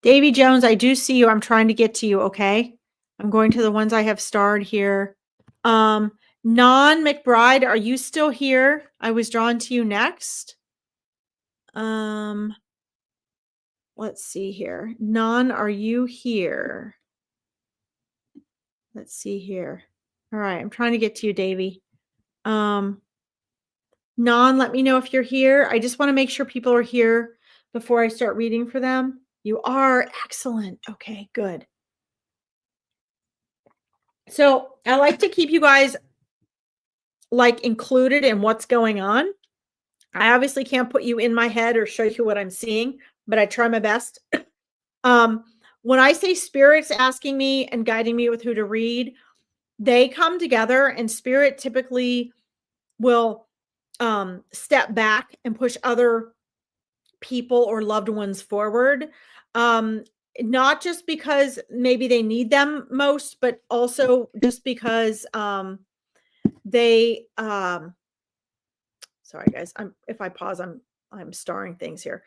Davy Jones, I do see you. I'm trying to get to you. Okay. I'm going to the ones I have starred here. Non McBride, are you still here? I was drawn to you next. Let's see here. Non, are you here? Let's see here. All right. I'm trying to get to you, Davy. Non, let me know if you're here. I just want to make sure people are here before I start reading for them. You are excellent. Okay, good. So I like to keep you guys like included in what's going on. I obviously can't put you in my head or show you what I'm seeing, but I try my best. When I say spirits asking me and guiding me with who to read, they come together, and spirit typically will step back and push other people or loved ones forward. Not just because maybe they need them most, but also just because they sorry guys, if I pause, I'm starring things here,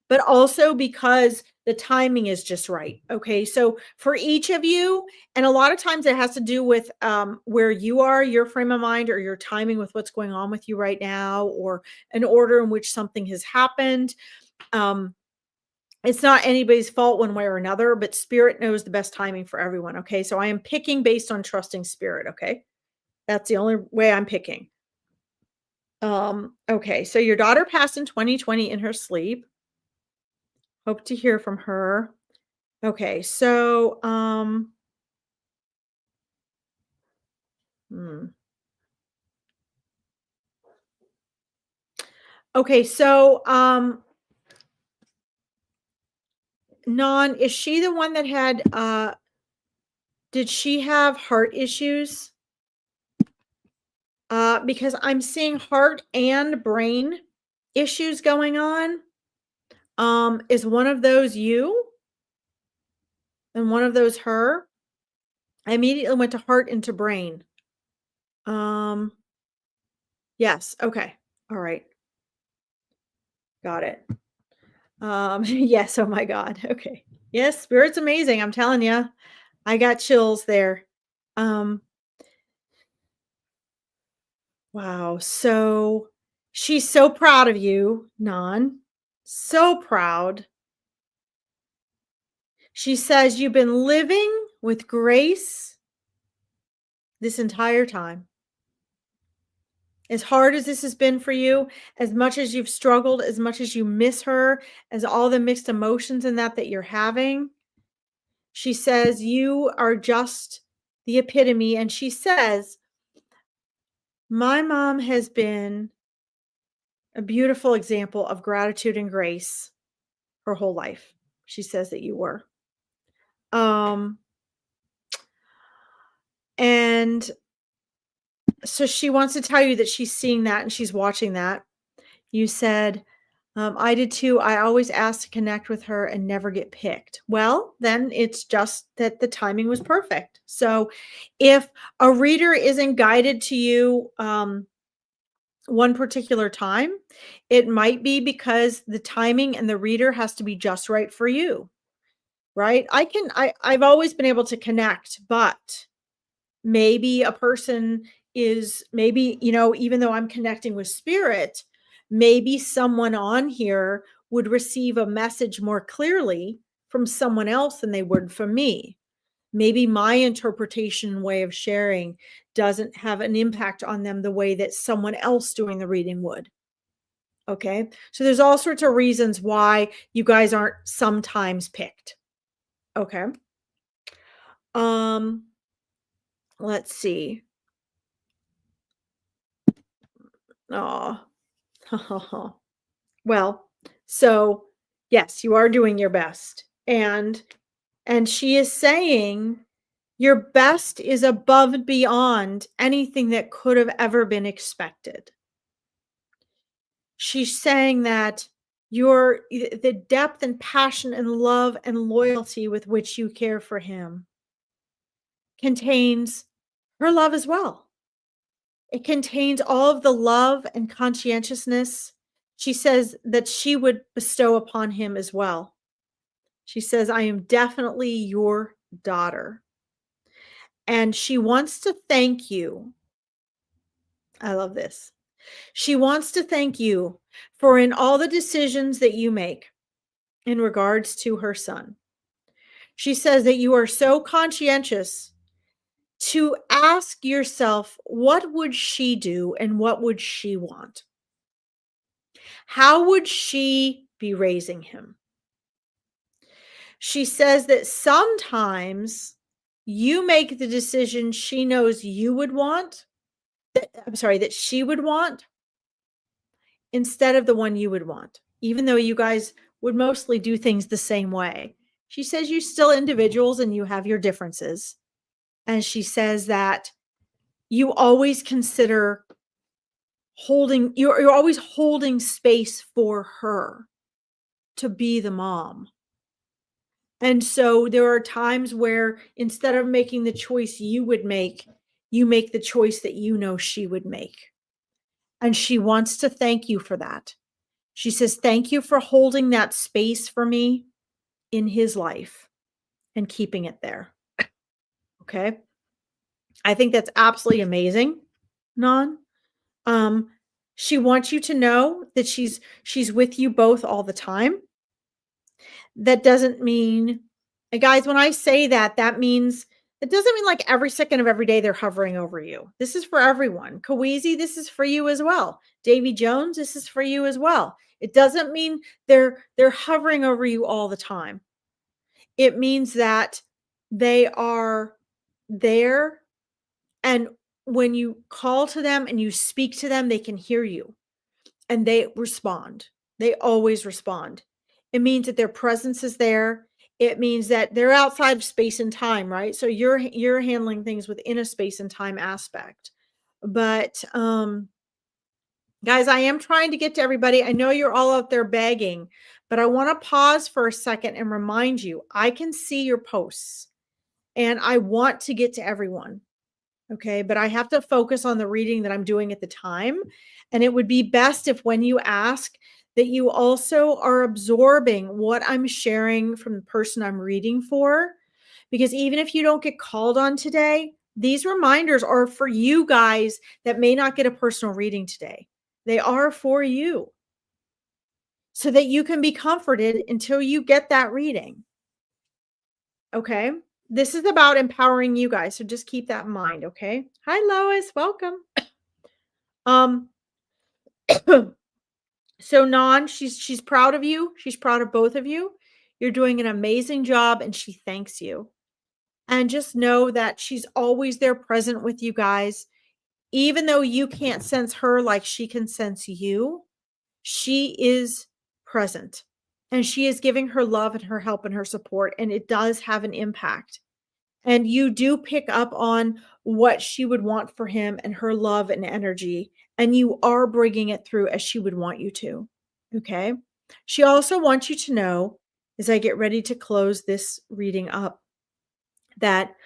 but also because the timing is just right. Okay. So for each of you, and a lot of times it has to do with where you are, your frame of mind, or your timing with what's going on with you right now, or an order in which something has happened. It's not anybody's fault one way or another, but spirit knows the best timing for everyone. Okay. So I am picking based on trusting spirit. Okay. That's the only way I'm picking. Okay. So your daughter passed in 2020 in her sleep. Hope to hear from her. Okay. So, okay. So, Non, is she the one that had, did she have heart issues? Because I'm seeing heart and brain issues going on. Is one of those you and one of those her? I immediately went to heart into brain. Yes. Okay. All right. Got it. Yes. Oh my God. Okay. Yes. Spirit's amazing. I'm telling you, I got chills there. Wow. So she's so proud of you, Non. So proud. She says you've been living with grace this entire time. As hard as this has been for you, as much as you've struggled, as much as you miss her, as all the mixed emotions and that you're having, she says you are just the epitome. And she says, my mom has been a beautiful example of gratitude and grace her whole life. She says that you were. And so she wants to tell you that she's seeing that and she's watching that. You said, I did too. I always ask to connect with her and never get picked. Well, then it's just that the timing was perfect. So if a reader isn't guided to you one particular time, it might be because the timing and the reader has to be just right for you. Right? I've always been able to connect, but maybe a person is maybe, even though I'm connecting with spirit, maybe someone on here would receive a message more clearly from someone else than they would from me. Maybe my interpretation and way of sharing doesn't have an impact on them the way that someone else doing the reading would. Okay. So there's all sorts of reasons why you guys aren't sometimes picked. Okay. Um, let's see. Oh, well, so yes, you are doing your best. And she is saying your best is above and beyond anything that could have ever been expected. She's saying that the depth and passion and love and loyalty with which you care for him contains her love as well. It contains all of the love and conscientiousness she says that she would bestow upon him as well. She says, I am definitely your daughter. And she wants to thank you. I love this. She wants to thank you for in all the decisions that you make in regards to her son. She says that you are so conscientious to ask yourself, what would she do and what would she want? How would she be raising him? She says that sometimes you make the decision she knows you would want, that she would want instead of the one you would want, even though you guys would mostly do things the same way. She says you're still individuals and you have your differences. And she says that you always consider you're always holding space for her to be the mom. And so there are times where instead of making the choice you would make, you make the choice that you know she would make. And she wants to thank you for that. She says, thank you for holding that space for me in his life and keeping it there. Okay. I think that's absolutely amazing, Non. Um, she wants you to know that she's with you both all the time. That doesn't mean, and guys, when I say that, that means it doesn't mean like every second of every day they're hovering over you. This is for everyone. Kaweezy, this is for you as well. Davy Jones, this is for you as well. It doesn't mean they're hovering over you all the time. It means that they are there, and when you call to them and you speak to them, they can hear you and they respond. They always respond. It means that their presence is there. It means that they're outside of space and time, right? So you're handling things within a space and time aspect. But guys, I am trying to get to everybody. I know you're all out there begging, but I want to pause for a second and remind you, I can see your posts and I want to get to everyone. Okay, but I have to focus on the reading that I'm doing at the time. And it would be best if when you ask that you also are absorbing what I'm sharing from the person I'm reading for. Because even if you don't get called on today, these reminders are for you guys that may not get a personal reading today. They are for you so that you can be comforted until you get that reading. Okay. This is about empowering you guys. So just keep that in mind. Okay. Hi, Lois. Welcome. Um, so Non, she's proud of you. She's proud of both of you. You're doing an amazing job and she thanks you. And just know that she's always there present with you guys. Even though you can't sense her like she can sense you, she is present. And she is giving her love and her help and her support. And it does have an impact. And you do pick up on what she would want for him and her love and energy. And you are bringing it through as she would want you to. Okay. She also wants you to know, as I get ready to close this reading up, that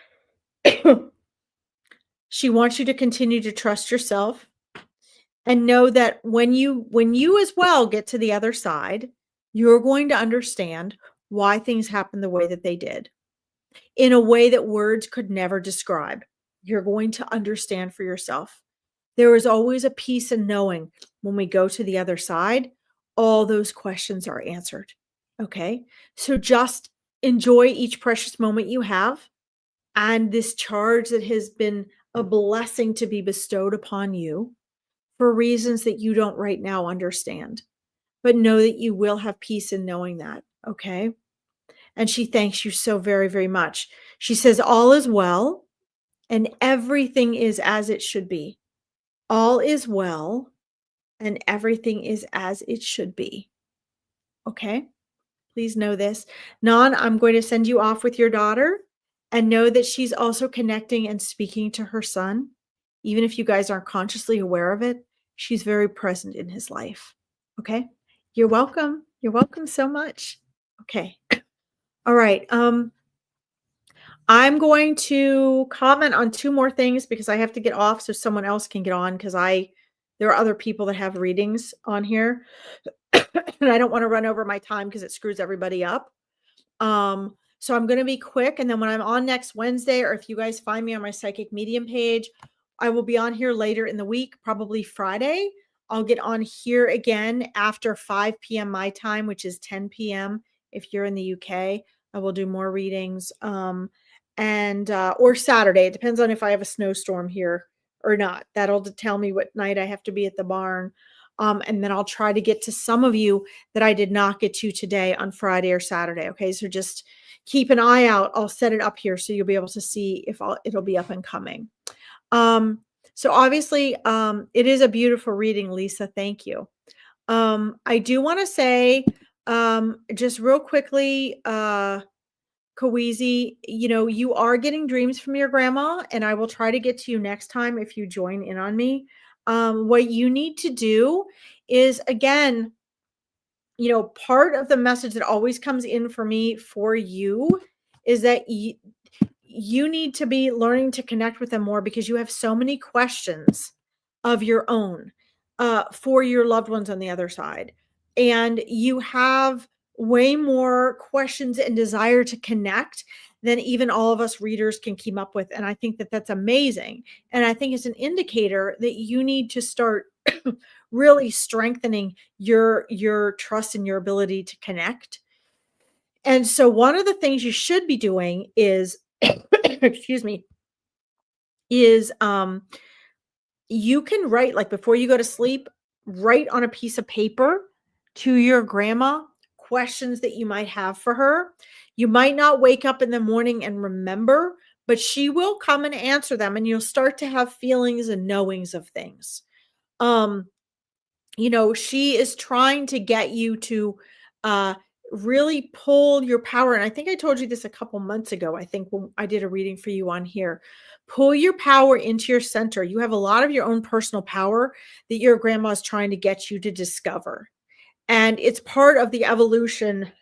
she wants you to continue to trust yourself and know that when you as well get to the other side, you're going to understand why things happen the way that they did, in a way that words could never describe. You're going to understand for yourself. There is always a peace in knowing when we go to the other side, all those questions are answered. Okay. So just enjoy each precious moment you have and this charge that has been a blessing to be bestowed upon you for reasons that you don't right now understand. But know that you will have peace in knowing that. Okay. and she thanks you so very, very much. She says, all is well and everything is as it should be. All is well and everything is as it should be. Okay? Please know this. Nan, I'm going to send you off with your daughter and know that she's also connecting and speaking to her son. Even if you guys aren't consciously aware of it, she's very present in his life. Okay? You're welcome. You're welcome so much. Okay. All right. I'm going to comment on two more things because I have to get off so someone else can get on because there are other people that have readings on here. And I don't want to run over my time because it screws everybody up. So I'm going to be quick. And then when I'm on next Wednesday, or if you guys find me on my psychic medium page, I will be on here later in the week, probably Friday. I'll get on here again after 5 p.m. my time, which is 10 p.m. if you're in the UK. I will do more readings. Or Saturday. It depends on if I have a snowstorm here or not. That'll tell me what night I have to be at the barn. And then I'll try to get to some of you that I did not get to today on Friday or Saturday. Okay, so just keep an eye out. I'll set it up here so you'll be able to see if it'll be up and coming. So obviously, it is a beautiful reading, Lisa. Thank you. I do want to say, just real quickly, Kawizi, you are getting dreams from your grandma, and I will try to get to you next time if you join in on me. What you need to do is, again, part of the message that always comes in for me for you is that you need to be learning to connect with them more because you have so many questions of your own for your loved ones on the other side. And you have way more questions and desire to connect than even all of us readers can keep up with. And I think that that's amazing. And I think it's an indicator that you need to start really strengthening your trust and your ability to connect. And so one of the things you should be doing is excuse me, is you can write, like, before you go to sleep, write on a piece of paper to your grandma questions that you might have for her. You might not wake up in the morning and remember, but she will come and answer them, and you'll start to have feelings and knowings of things. She is trying to get you to really pull your power. And I think I told you this a couple months ago. I think when I did a reading for you on here, pull your power into your center. You have a lot of your own personal power that your grandma is trying to get you to discover. And it's part of the evolution,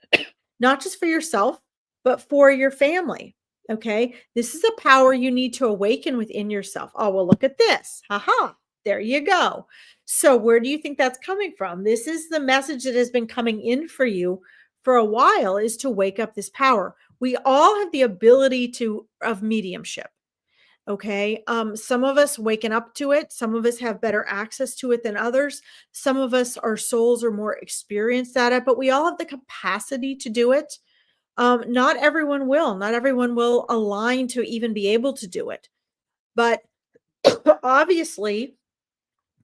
not just for yourself, but for your family. Okay. This is a power you need to awaken within yourself. Oh, well, look at this. Haha. There you go. So where do you think that's coming from? This is the message that has been coming in for you for a while, is to wake up this power. We all have the ability of mediumship. Okay. Some of us waken up to it. Some of us have better access to it than others. Some of us, our souls are more experienced at it, but we all have the capacity to do it. Not everyone will. Not everyone will align to even be able to do it. But obviously,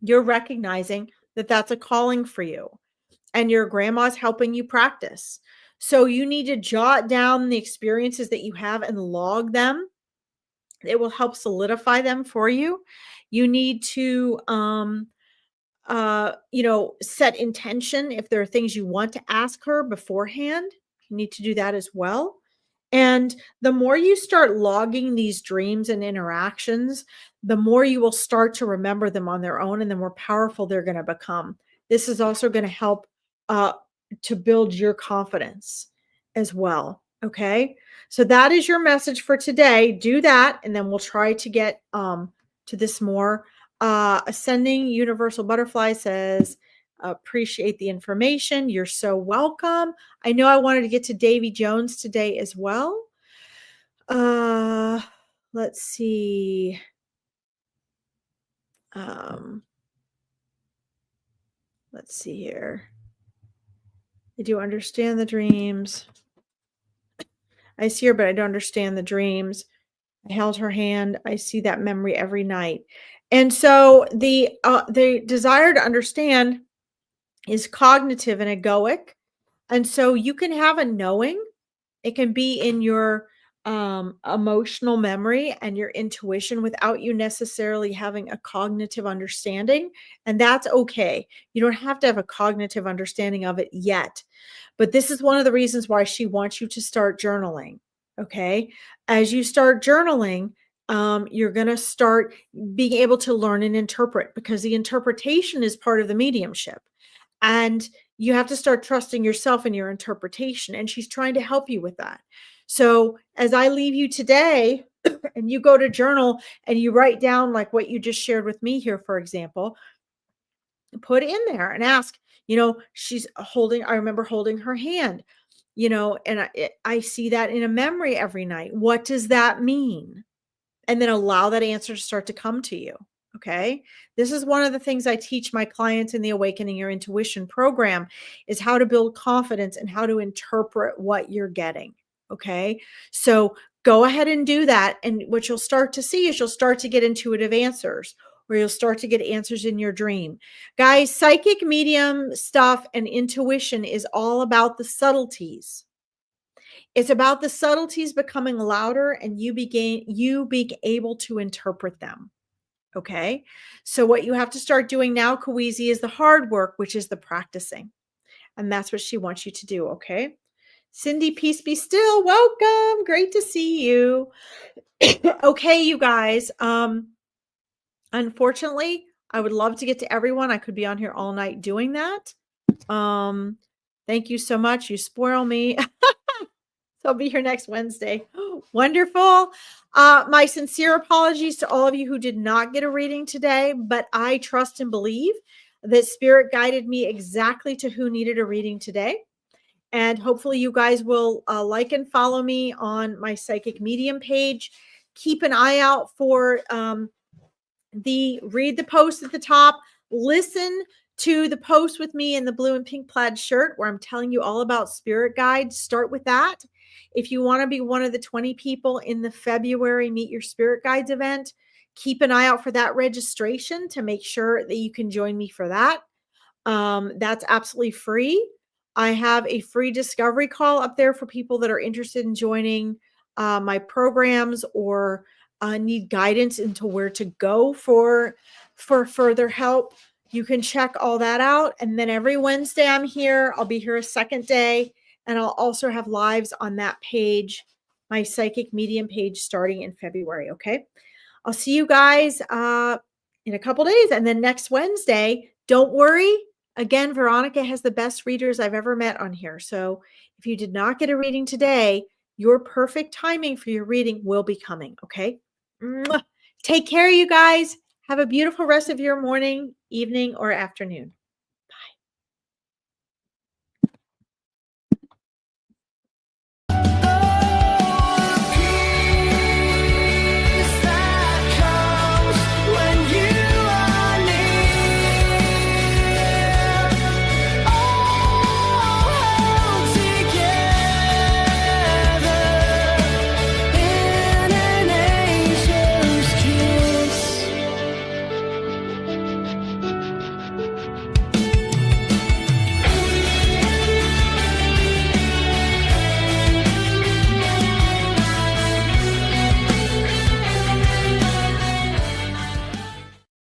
you're recognizing that that's a calling for you, and your grandma's helping you practice. So you need to jot down the experiences that you have and log them. It will help solidify them for you. You need to, set intention. If there are things you want to ask her beforehand, you need to do that as well. And the more you start logging these dreams and interactions, the more you will start to remember them on their own, and the more powerful they're going to become. This is also going to help to build your confidence as well. Okay. So that is your message for today. Do that. And then we'll try to get to this more. Ascending Universal Butterfly says, appreciate the information. You're so welcome. I know I wanted to get to Davy Jones today as well. Let's see. Let's see here. I do understand the dreams. I see her, but I don't understand the dreams. I held her hand. I see that memory every night. And so the desire to understand is cognitive and egoic. And so you can have a knowing It can be in your emotional memory and your intuition without you necessarily having a cognitive understanding. And that's okay. You don't have to have a cognitive understanding of it yet. But this is one of the reasons why she wants you to start journaling. Okay. As you start journaling, you're going to start being able to learn and interpret, because the interpretation is part of the mediumship. And you have to start trusting yourself and your interpretation. And she's trying to help you with that. So as I leave you today and you go to journal and you write down like what you just shared with me here, for example, put in there and ask, she's holding, I remember holding her hand, and I see that in a memory every night. What does that mean? And then allow that answer to start to come to you. Okay. This is one of the things I teach my clients in the Awakening Your Intuition program, is how to build confidence and how to interpret what you're getting. Okay. So go ahead and do that. And what you'll start to see is you'll start to get intuitive answers, or you'll start to get answers in your dream. Guys, psychic medium stuff and intuition is all about the subtleties. It's about the subtleties becoming louder and you being able to interpret them. Okay. So what you have to start doing now, Kawezi, is the hard work, which is the practicing. And that's what she wants you to do. Okay. Cindy, peace be still. Welcome. Great to see you. Okay, you guys. Unfortunately, I would love to get to everyone. I could be on here all night doing that. Thank you so much. You spoil me. So I'll be here next Wednesday. Wonderful. My sincere apologies to all of you who did not get a reading today, but I trust and believe that Spirit guided me exactly to who needed a reading today. And hopefully you guys will like and follow me on my Psychic Medium page. Keep an eye out for read the post at the top. Listen to the post with me in the blue and pink plaid shirt where I'm telling you all about spirit guides. Start with that. If you want to be one of the 20 people in the February Meet Your Spirit Guides event, keep an eye out for that registration to make sure that you can join me for that. That's absolutely free. I have a free discovery call up there for people that are interested in joining my programs, or need guidance into where to go for further help. You can check all that out. And then every Wednesday I'm here. I'll be here a second day, and I'll also have lives on that page, my Psychic Medium page, starting in February. Okay. I'll see you guys in a couple days. And then next Wednesday, don't worry. Again, Veronica has the best readers I've ever met on here. So if you did not get a reading today, your perfect timing for your reading will be coming. Okay. Mwah. Take care, you guys. Have a beautiful rest of your morning, evening, or afternoon.